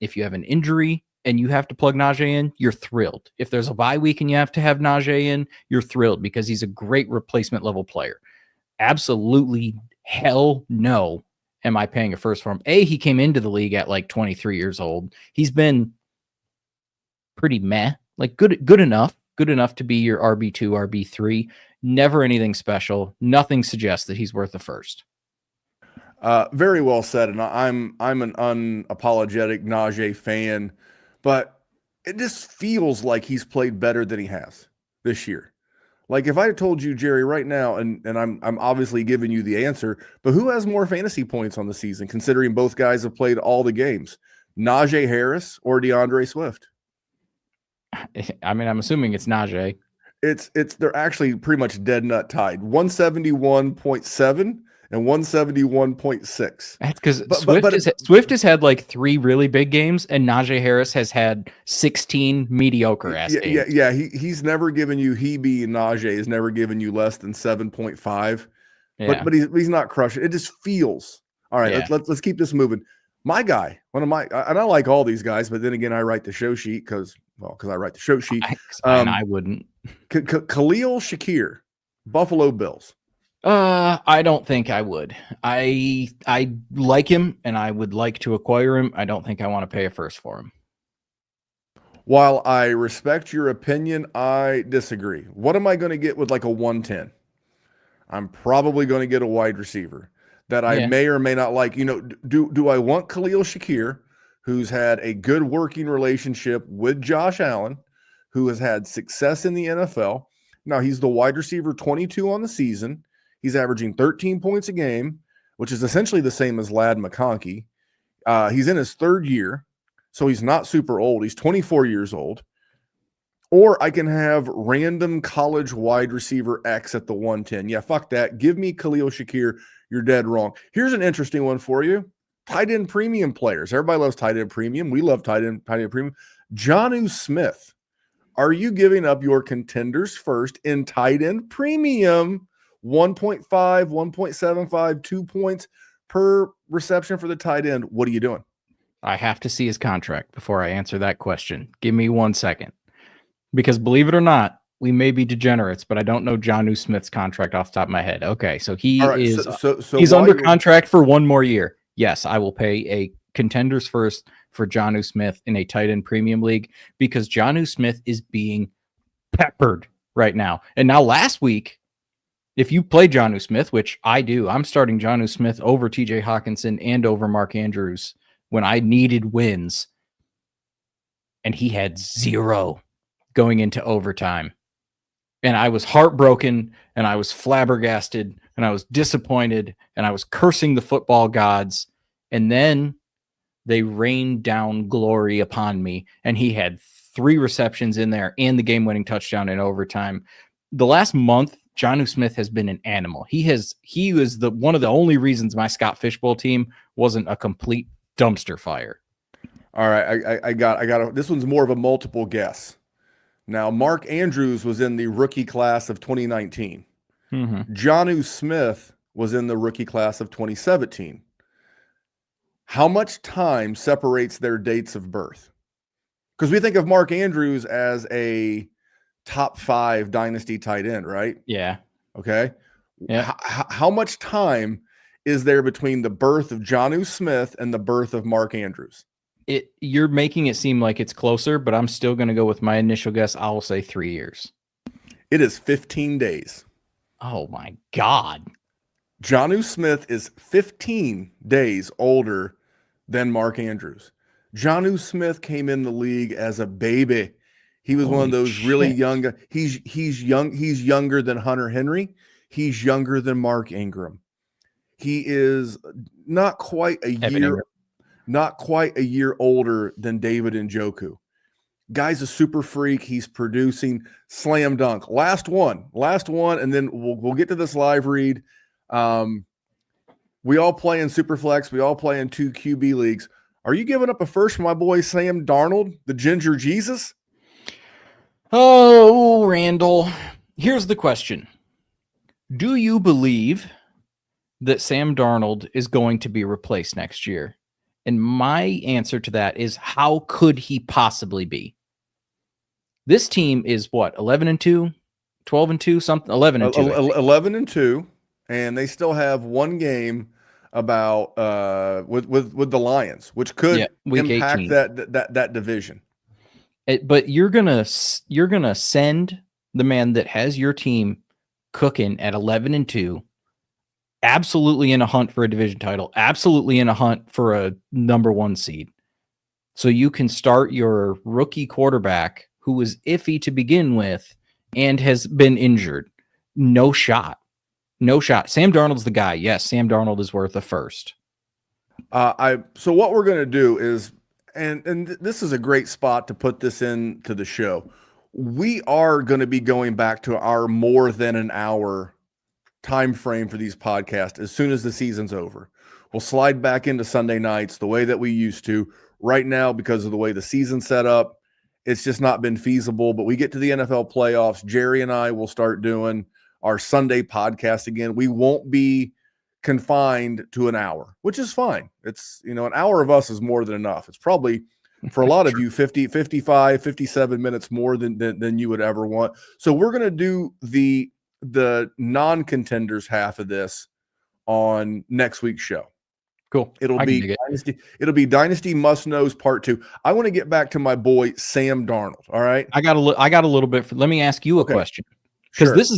If you have an injury and you have to plug Najee in, you're thrilled. If there's a bye week and you have to have Najee in, you're thrilled because he's a great replacement level player. Absolutely hell no am I paying a first for him. He came into the league at like 23 years old. He's been pretty meh, like good enough to be your RB2, RB3. Never anything special. Nothing suggests that he's worth a first. Very well said, and I'm an unapologetic Najee fan, but it just feels like he's played better than he has this year. Like if I had told you, Jerry, right now, and I'm obviously giving you the answer, but who has more fantasy points on the season, considering both guys have played all the games? Najee Harris or DeAndre Swift? I mean, I'm assuming it's Najee. They're actually pretty much dead nut tied. 171.7 and 171.6. That's because Swift has had like 3 really big games, and Najee Harris has had 16 mediocre ass games. Yeah. He's never given you Najee has never given you less than 7.5. Yeah. But he's not crushing. It just feels all right. Yeah. Let's keep this moving. My guy, and I like all these guys, but then again, I write the show sheet because I write the show sheet. And I wouldn't. Khalil Shakir, Buffalo Bills. I don't think I would. I like him, and I would like to acquire him. I don't think I want to pay a first for him. While I respect your opinion, I disagree. What am I going to get with like a 110? I'm probably going to get a wide receiver that I may or may not like. Do I want Khalil Shakir, who's had a good working relationship with Josh Allen, who has had success in the NFL? Now, he's the wide receiver 22 on the season. He's averaging 13 points a game, which is essentially the same as Ladd McConkey. He's in his 3rd year, so he's not super old. He's 24 years old. Or I can have random college wide receiver X at the 110. Yeah, fuck that. Give me Khalil Shakir. You're dead wrong. Here's an interesting one for you. Tight end premium players. Everybody loves tight end premium. We love tight end premium. Jonnu Smith. Are you giving up your contenders first in tight end premium? 1.5, 1.75, 2 points per reception for the tight end. What are you doing? I have to see his contract before I answer that question. Give me 1 second. Because believe it or not, we may be degenerates, but I don't know Jonnu Smith's contract off the top of my head. Okay, so he's under contract for 1 more year. Yes, I will pay a contenders first for Jonnu Smith in a tight end premium league because Jonnu Smith is being peppered right now. And now last week, if you play Jonnu Smith, which I do, I'm starting Jonnu Smith over TJ Hawkinson and over Mark Andrews when I needed wins. And he had 0 going into overtime. And I was heartbroken and I was flabbergasted and I was disappointed and I was cursing the football gods. And then they rained down glory upon me. And he had 3 receptions in there and the game-winning touchdown in overtime. The last month, Jonnu Smith has been an animal. He was one of the only reasons my Scott Fishbowl team wasn't a complete dumpster fire. All right, I got this one's more of a multiple guess. Now, Mark Andrews was in the rookie class of 2019. Mm-hmm. Jonnu Smith was in the rookie class of 2017. How much time separates their dates of birth? Because we think of Mark Andrews as a top 5 dynasty tight end, right? Yeah. Okay. Yeah. How much time is there between the birth of Jonnu Smith and the birth of Mark Andrews? You're making it seem like it's closer, but I'm still going to go with my initial guess. I will say 3 years. It is 15 days. Oh my God. Jonnu Smith is 15 days older than Mark Andrews. Jonnu Smith came in the league as a baby. He was one of those really young. He's young. He's younger than Hunter Henry. He's younger than Mark Ingram. He is not quite a year older than David Njoku. Guy's a super freak. He's producing slam dunk. Last one, and then we'll get to this live read. We all play in Superflex. We all play in 2 QB leagues. Are you giving up a first for my boy Sam Darnold, the Ginger Jesus? Oh, Randall. Here's the question. Do you believe that Sam Darnold is going to be replaced next year? And my answer to that is, how could he possibly be? This team is what, 11-2, 12-2, something, 11-2. 11-2, and they still have 1 game about with the Lions, which could impact 18. that division. But you're gonna send the man that has your team cooking at 11-2 absolutely in a hunt for a division title, absolutely in a hunt for a number 1 seed. So you can start your rookie quarterback who was iffy to begin with and has been injured. No shot. No shot. Sam Darnold's the guy. Yes, Sam Darnold is worth a first. So what we're going to do is, and this is a great spot to put this into the show. We are going to be going back to our more than an hour time frame for these podcasts as soon as the season's over. We'll slide back into Sunday nights the way that we used to. Right now, because of the way the season's set up, it's just not been feasible. But we get to the NFL playoffs, Jerry and I will start doing our Sunday podcast again. We won't be confined to an hour, which is fine. It's, an hour of us is more than enough. It's probably for a lot of you 50, 55, 57 minutes more than you would ever want. So we're going to do the non-contenders half of this on next week's show. Cool. It'll be Dynasty Must Knows Part 2. I want to get back to my boy Sam Darnold. All right. I got a little bit. Let me ask you a question, because this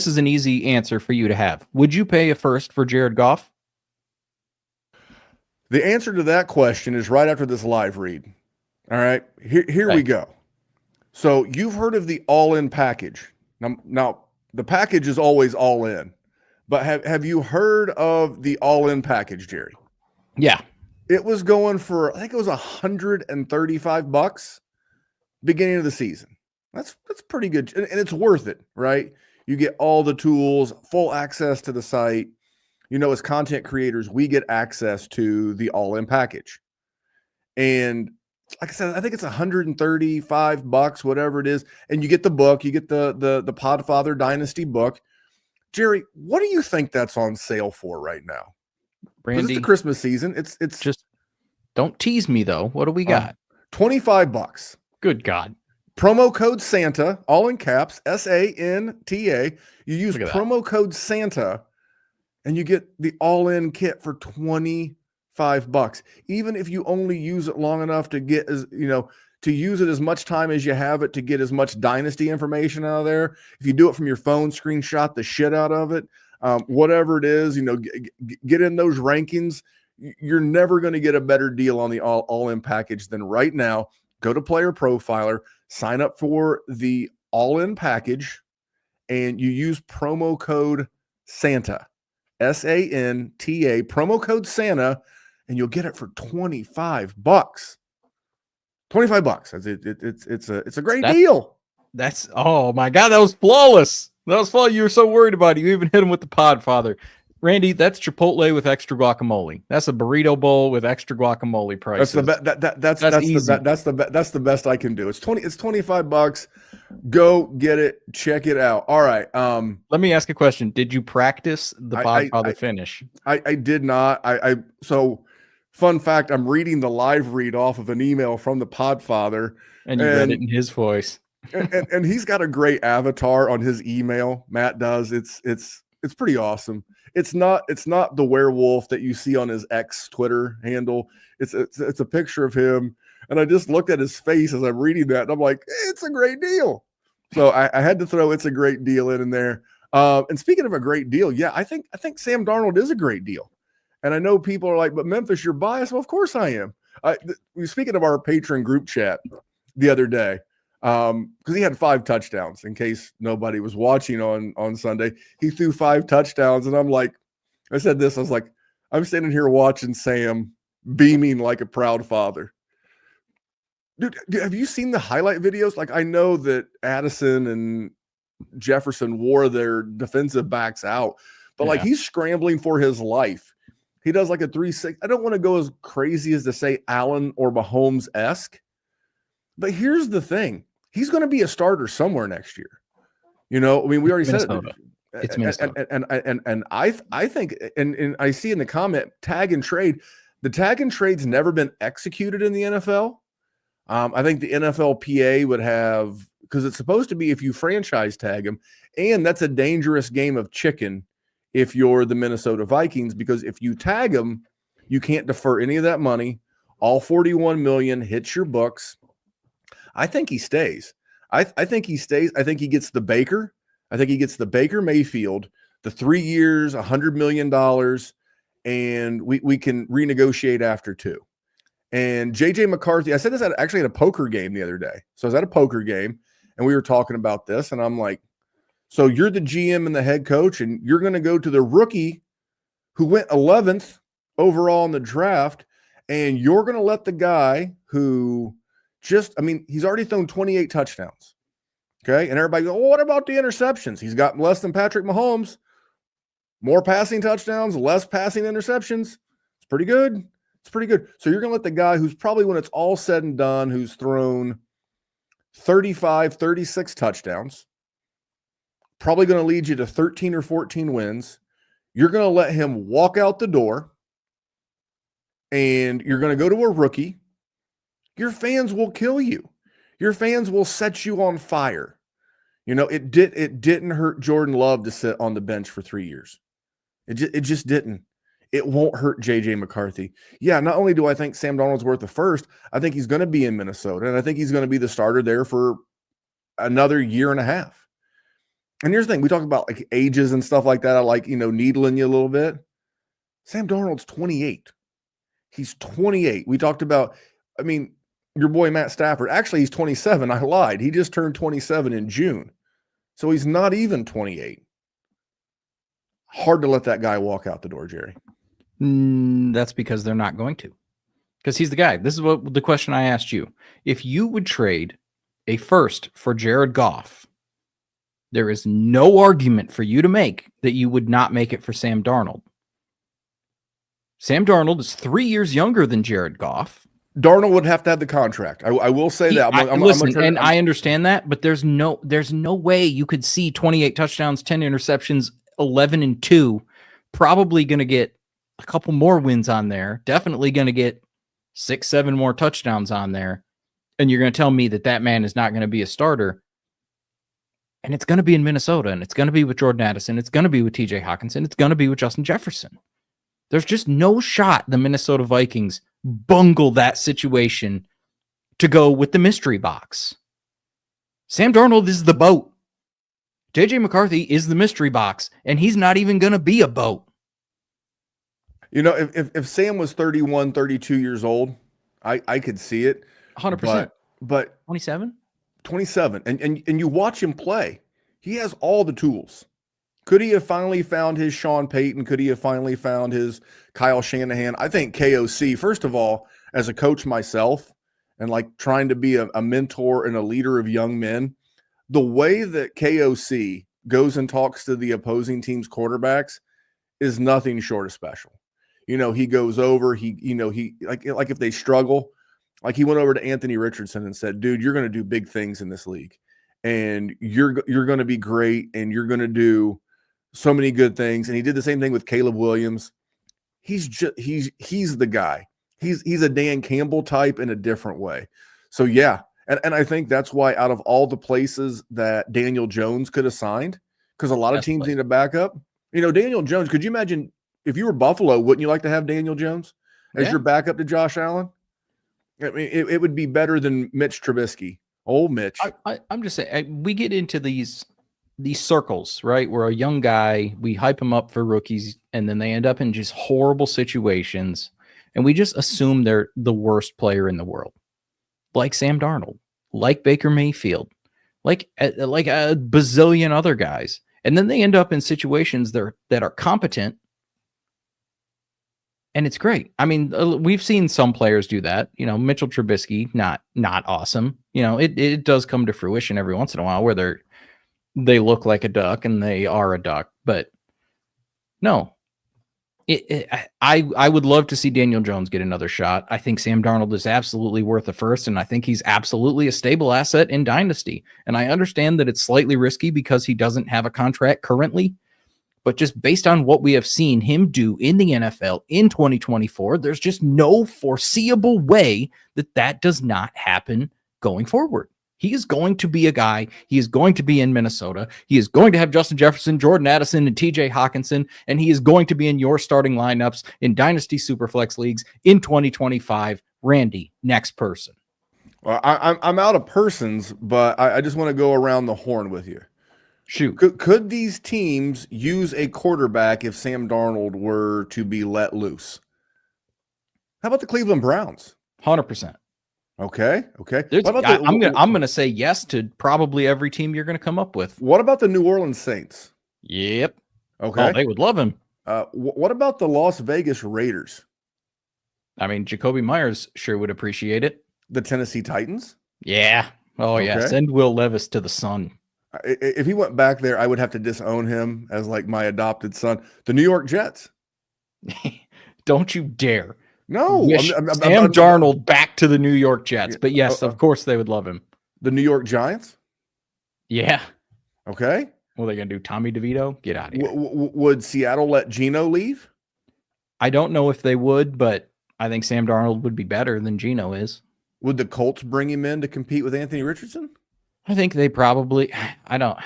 is an easy answer for you to have. Would you pay a first for Jared Goff? The answer to that question is right after this live read. All right. Here we go. So you've heard of the all-in package. Now the package is always all in, but have you heard of the all-in package, Jerry? Yeah. It was going for, I think it was $135 beginning of the season. That's pretty good. And it's worth it, right? You get all the tools, full access to the site. As content creators, we get access to the all-in package. And like I said, I think it's $135, whatever it is. And you get the book, you get the Podfather Dynasty book. Jerry, what do you think that's on sale for right now? Brandy, it's the Christmas season. It's just don't tease me though. What do we got? $25. Good God. Promo code Santa, all in caps, SANTA. You use promo code Santa and you get the all-in kit for $25. Even if you only use it long enough to get to use it as much time as you have it to get as much Dynasty information out of there. If you do it from your phone, screenshot the shit out of it. Whatever it is, get in those rankings. You're never going to get a better deal on the all-in package than right now. Go to Player Profiler, sign up for the all-in package, and you use promo code Santa, SANTA, promo code Santa, and you'll get it for $25. $25. It's a great deal. That's, oh my God, that was flawless. That was flawless. You were so worried about it. You even hit him with the Podfather. Randy, that's Chipotle with extra guacamole. That's a burrito bowl with extra guacamole prices. That's the best I can do. It's $25. Go get it. Check it out. All right. Let me ask a question. Did you practice the Podfather finish? I did not. So fun fact, I'm reading the live read off of an email from the Podfather. And you read it in his voice. and he's got a great avatar on his email. Matt does. It's pretty awesome. It's not the werewolf that you see on his ex Twitter handle. It's a picture of him. And I just looked at his face as I'm reading that, and I'm like, it's a great deal. So I had to throw "it's a great deal" in there. And speaking of a great deal, yeah, I think Sam Darnold is a great deal. And I know people are like, but Memphis, you're biased. Well, of course I am. Speaking of our patron group chat the other day, because he had 5 touchdowns. In case nobody was watching on Sunday, he threw 5 touchdowns, and I'm like, I said this, I was like, I'm standing here watching Sam beaming like a proud father. Dude, have you seen the highlight videos? Like, I know that Addison and Jefferson wore their defensive backs out, but like he's scrambling for his life. He does like a 3-6. I don't want to go as crazy as to say Allen or Mahomes-esque, but here's the thing. He's going to be a starter somewhere next year. I mean, we already said it. It's Minnesota. And I think, and I see in the comment, tag and trade. The tag and trade's never been executed in the NFL. I think the NFLPA would have, because it's supposed to be if you franchise tag him, and that's a dangerous game of chicken if you're the Minnesota Vikings, because if you tag him, you can't defer any of that money. All $41 million hits your books. I think he stays. I think he stays. I think he gets the Baker. I think he gets the Baker Mayfield, the 3 years, $100 million, and we can renegotiate after 2. And JJ McCarthy, I said this actually at a poker game the other day. So I was at a poker game and we were talking about this, and I'm like, so you're the GM and the head coach, and you're going to go to the rookie who went 11th overall in the draft, and you're going to let the guy who he's already thrown 28 touchdowns. Okay. And everybody goes, well, what about the interceptions? He's got less than Patrick Mahomes, more passing touchdowns, less passing interceptions. It's pretty good. It's pretty good. So you're going to let the guy who's probably, when it's all said and done, who's thrown 35, 36 touchdowns, probably going to lead you to 13 or 14 wins. You're going to let him walk out the door, and you're going to go to a rookie. Your fans will kill you. Your fans will set you on fire. You know, it didn't hurt Jordan Love to sit on the bench for 3 years. It just didn't. It won't hurt JJ McCarthy. Yeah, not only do I think Sam Darnold's worth the first, I think he's going to be in Minnesota, and I think he's going to be the starter there for another year and a half. And here's the thing. We talk about like ages and stuff like that. I like, needling you a little bit. Sam Darnold's 28. He's 28. We talked about, your boy Matt Stafford. Actually, he's 27. I lied. He just turned 27 in June. So he's not even 28. Hard to let that guy walk out the door, Jerry. That's because they're not going to. Because he's the guy. This is what the question I asked you. If you would trade a first for Jared Goff, there is no argument for you to make that you would not make it for Sam Darnold. Sam Darnold is 3 years younger than Jared Goff. Darnold would have to have the contract. I will say that. I understand that, but there's no way you could see 28 touchdowns, 10 interceptions, 11-2, probably going to get a couple more wins on there, definitely going to get 6-7 more touchdowns on there, and you're going to tell me that man is not going to be a starter. And it's going to be in Minnesota, and it's going to be with Jordan Addison, it's going to be with TJ Hawkinson, it's going to be with Justin Jefferson. There's just no shot the Minnesota Vikings bungle that situation to go with the mystery box. Sam Darnold is the boat. JJ McCarthy is the mystery box, and he's not even going to be a boat. If Sam was 31, 32 years old, I could see it. 100%. But 27? 27. And you watch him play. He has all the tools. Could he have finally found his Sean Payton? Could he have finally found his Kyle Shanahan? I think KOC, first of all, as a coach myself, and like trying to be a mentor and a leader of young men, the way that KOC goes and talks to the opposing team's quarterbacks is nothing short of special. He goes over, he like if they struggle, like he went over to Anthony Richardson and said, dude, you're going to do big things in this league, and you're going to be great, and you're going to do so many good things. And he did the same thing with Caleb Williams. He's the guy. He's a Dan Campbell type in a different way. So yeah. And I think that's why out of all the places that Daniel Jones could have signed, because a lot of teams need a backup. Daniel Jones, could you imagine if you were Buffalo, wouldn't you like to have Daniel Jones as your backup to Josh Allen? I mean, it would be better than Mitch Trubisky. Old Mitch. I'm just saying, we get into these circles, right? Where a young guy, we hype him up for rookies, and then they end up in just horrible situations, and we just assume they're the worst player in the world. Like Sam Darnold, like Baker Mayfield, like a bazillion other guys. And then they end up in situations that are competent, and it's great. I mean, we've seen some players do that. Mitchell Trubisky, not awesome. It does come to fruition every once in a while where they look like a duck and they are a duck. But no, I would love to see Daniel Jones get another shot. I think Sam Darnold is absolutely worth a first, and I think he's absolutely a stable asset in Dynasty. And I understand that it's slightly risky because he doesn't have a contract currently, but just based on what we have seen him do in the NFL in 2024, there's just no foreseeable way that does not happen going forward. He is going to be a guy. He is going to be in Minnesota. He is going to have Justin Jefferson, Jordan Addison, and TJ Hawkinson, and he is going to be in your starting lineups in Dynasty Superflex leagues in 2025. Randy, next person. Well, I'm out of persons, but I just want to go around the horn with you. Shoot. Could these teams use a quarterback if Sam Darnold were to be let loose? How about the Cleveland Browns? 100%. Okay. I'm gonna say yes to probably every team you're gonna come up with. What about the New Orleans Saints? Yep. Okay. Oh, they would love him. What about the Las Vegas Raiders? I mean, Jacoby Myers sure would appreciate it. The Tennessee Titans? Yeah. Oh, yeah. Okay. Send Will Levis to the sun. If he went back there, I would have to disown him as like my adopted son. The New York Jets? Don't you dare. No. Wish Sam Darnold back to the New York Jets. But yes, of course they would love him. The New York Giants? Yeah. Okay. What are they going to do? Tommy DeVito? Get out of here. Would Seattle let Geno leave? I don't know if they would, but I think Sam Darnold would be better than Geno is. Would the Colts bring him in to compete with Anthony Richardson? I think they probably. I don't.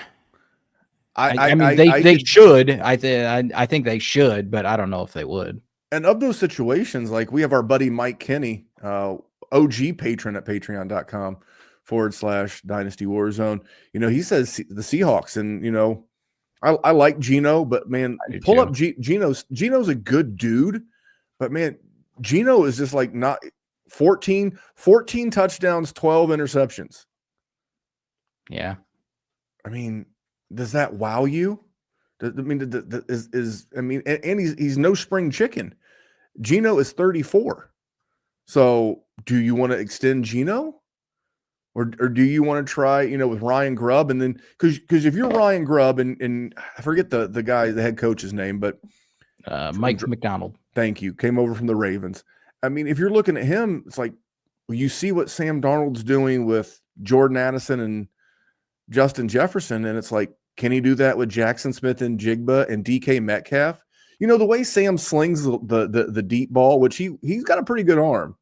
I mean, they should. I think they should, but I don't know if they would. And of those situations, like we have our buddy Mike Kinney, OG patron at patreon.com/Dynasty WarZone. You know, he says the Seahawks, and you know, I like Geno, but man, pull up Geno's a good dude, but man, Geno is just like not 14 touchdowns, 12 interceptions. Yeah. I mean, does that wow you? And he's no spring chicken. Geno is 34. So do you want to extend Geno? Or do you want to try, you know, with Ryan Grubb? And then because if you're Ryan Grubb and I forget the guy, the head coach's name, but Mike McDonald. Thank you. Came over from the Ravens. I mean, if you're looking at him, it's like, well, you see what Sam Darnold's doing with Jordan Addison and Justin Jefferson, and it's like, can he do that with Jackson Smith and Jigba and DK Metcalf? You know, the way Sam slings the deep ball, which he's got a pretty good arm.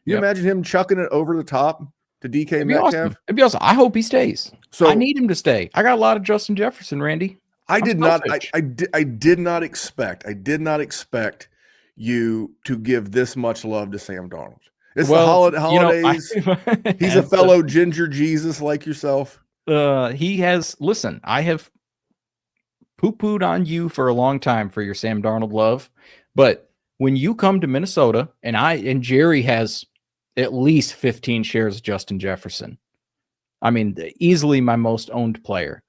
You imagine him chucking it over the top to DK Metcalf? Awesome. It'd be awesome. I hope he stays. So I need him to stay. I got a lot of Justin Jefferson, Randy. I did not expect you to give this much love to Sam Darnold. It's the holidays. He's a fellow ginger Jesus like yourself. He has, listen, I have poo-pooed on you for a long time for your Sam Darnold love, but when you come to Minnesota, and Jerry has at least 15 shares of Justin Jefferson, I mean, easily my most owned player.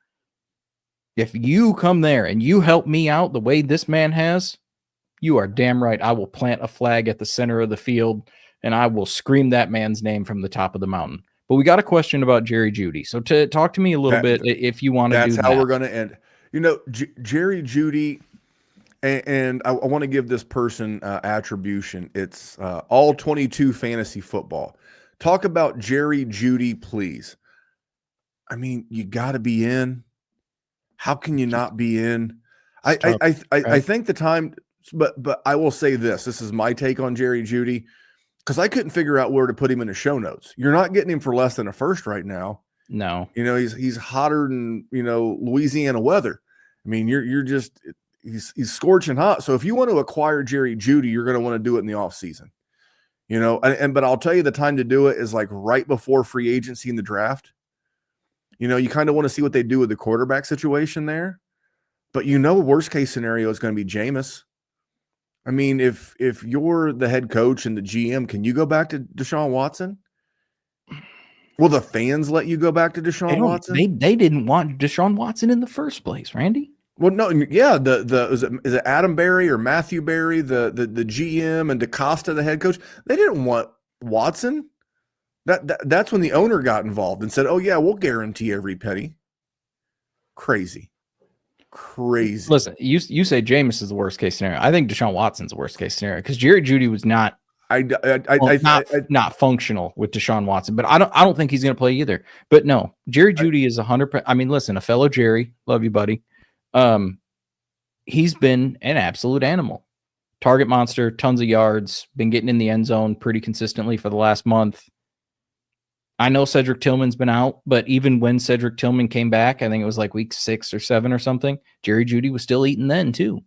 If you come there and you help me out the way this man has, you are damn right. I will plant a flag at the center of the field and I will scream that man's name from the top of the mountain. But we got a question about Jerry Jeudy. So to talk to me a little bit, if you want to do that. That's how we're going to end. You know, Jerry Jeudy, and I want to give this person attribution. It's all 22 fantasy football. Talk about Jerry Jeudy, please. I mean, you got to be in. How can you not be in? I think the time, but I will say this. This is my take on Jerry Jeudy, because I couldn't figure out where to put him in the show notes. You're not getting him for less than a first right now. No. You know, he's hotter than, you know, Louisiana weather. I mean, he's scorching hot. So if you want to acquire Jerry Jeudy, you're going to want to do it in the off season. You know, but I'll tell you the time to do it is like right before free agency in the draft. You know, you kind of want to see what they do with the quarterback situation there. But you know, worst case scenario is going to be Jameis. I mean, if you're the head coach and the GM, can you go back to Deshaun Watson? Will the fans let you go back to Deshaun Watson? They didn't want Deshaun Watson in the first place, Randy. Well, no, yeah, is it Adam Berry or Matthew Berry, the GM, and DaCosta, the head coach? They didn't want Watson. That's when the owner got involved and said, "Oh yeah, we'll guarantee every penny." Crazy. Listen, you say Jameis is the worst case scenario. I think Deshaun Watson's the worst case scenario because Jerry Jeudy was not functional with Deshaun Watson, but I don't think he's going to play either. But no, Jerry Jeudy is 100%. I mean, listen, a fellow Jerry, love you, buddy. He's been an absolute animal, target monster, tons of yards, been getting in the end zone pretty consistently for the last month. I know Cedric Tillman's been out, but even when Cedric Tillman came back, I think it was like week 6 or 7 or something, Jerry Jeudy was still eating then too.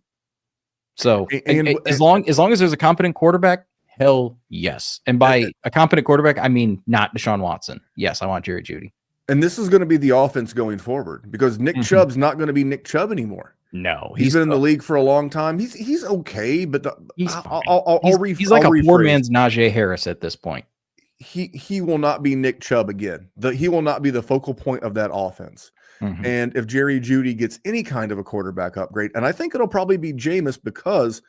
So as long as there's a competent quarterback, hell yes. And by a competent quarterback, I mean not Deshaun Watson. Yes, I want Jerry Jeudy. And this is going to be the offense going forward because Nick Chubb's not going to be Nick Chubb anymore. No, he's been in the league for a long time. He's okay, but he's he's like a poor man's Najee Harris at this point. He will not be Nick Chubb again. He will not be the focal point of that offense. And if Jerry Jeudy gets any kind of a quarterback upgrade, and I think it'll probably be Jameis because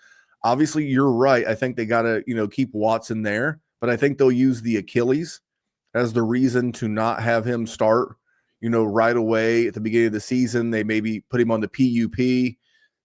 obviously you're right. I think they got to, keep Watson there, but I think they'll use the Achilles as the reason to not have him start, right away at the beginning of the season. They maybe put him on the PUP,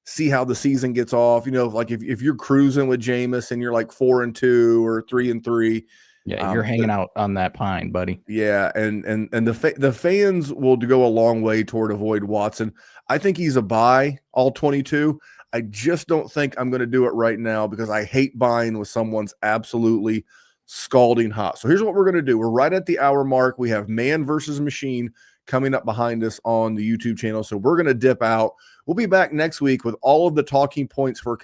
see how the season gets off. Like if you're cruising with Jameis and you're like 4-2 or 3-3, yeah, you're hanging out on that pine, buddy. Yeah, and the fans will go a long way toward avoid Watson. I think he's a buy all 22. I just don't think I'm going to do it right now because I hate buying with someone's absolutely scalding hot. So here's what we're going to do. We're right at the hour mark. We have man versus machine coming up behind us on the YouTube channel. So we're going to dip out. We'll be back next week with all of the talking points for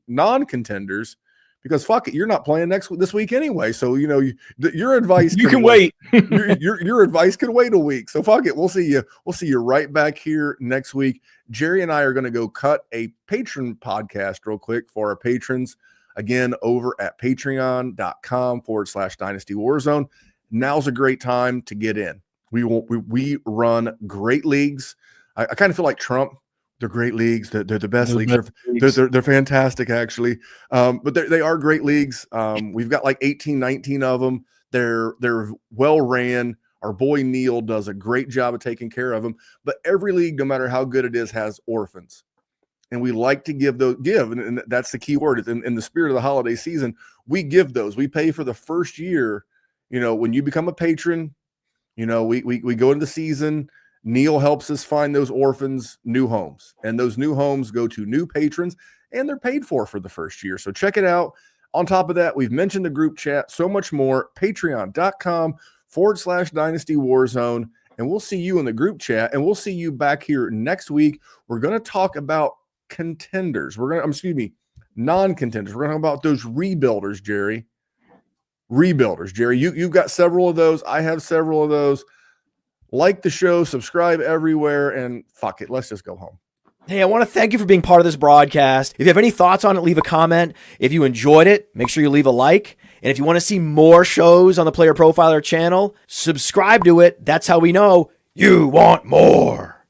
non-contenders. Because fuck it, you're not playing this week anyway. So your advice you can wait. your advice can wait a week. So fuck it, we'll see you. We'll see you right back here next week. Jerry and I are going to go cut a patron podcast real quick for our patrons. Again, over at patreon.com/Dynasty WarZone. Now's a great time to get in. We run great leagues. I kind of feel like Trump. They're great leagues. They're the best leagues. They're fantastic, actually. But they are great leagues. We've got like 18, 19 of them. They're well ran. Our boy Neil does a great job of taking care of them. But every league, no matter how good it is, has orphans. And we like to give, and that's the key word. In the spirit of the holiday season, we give those. We pay for the first year. When you become a patron, we go into the season. Neil helps us find those orphans new homes, and those new homes go to new patrons, and they're paid for the first year. So check it out. On top of that, we've mentioned the group chat, so much more. Patreon.com/Dynasty WarZone, and we'll see you in the group chat, and we'll see you back here next week. We're going to talk about contenders. Non-contenders. We're going to talk about those rebuilders, Jerry. You've got several of those. I have several of those. Like the show, subscribe everywhere, and fuck it. Let's just go home. Hey, I want to thank you for being part of this broadcast. If you have any thoughts on it, leave a comment. If you enjoyed it, make sure you leave a like. And if you want to see more shows on the Player Profiler channel, subscribe to it. That's how we know you want more.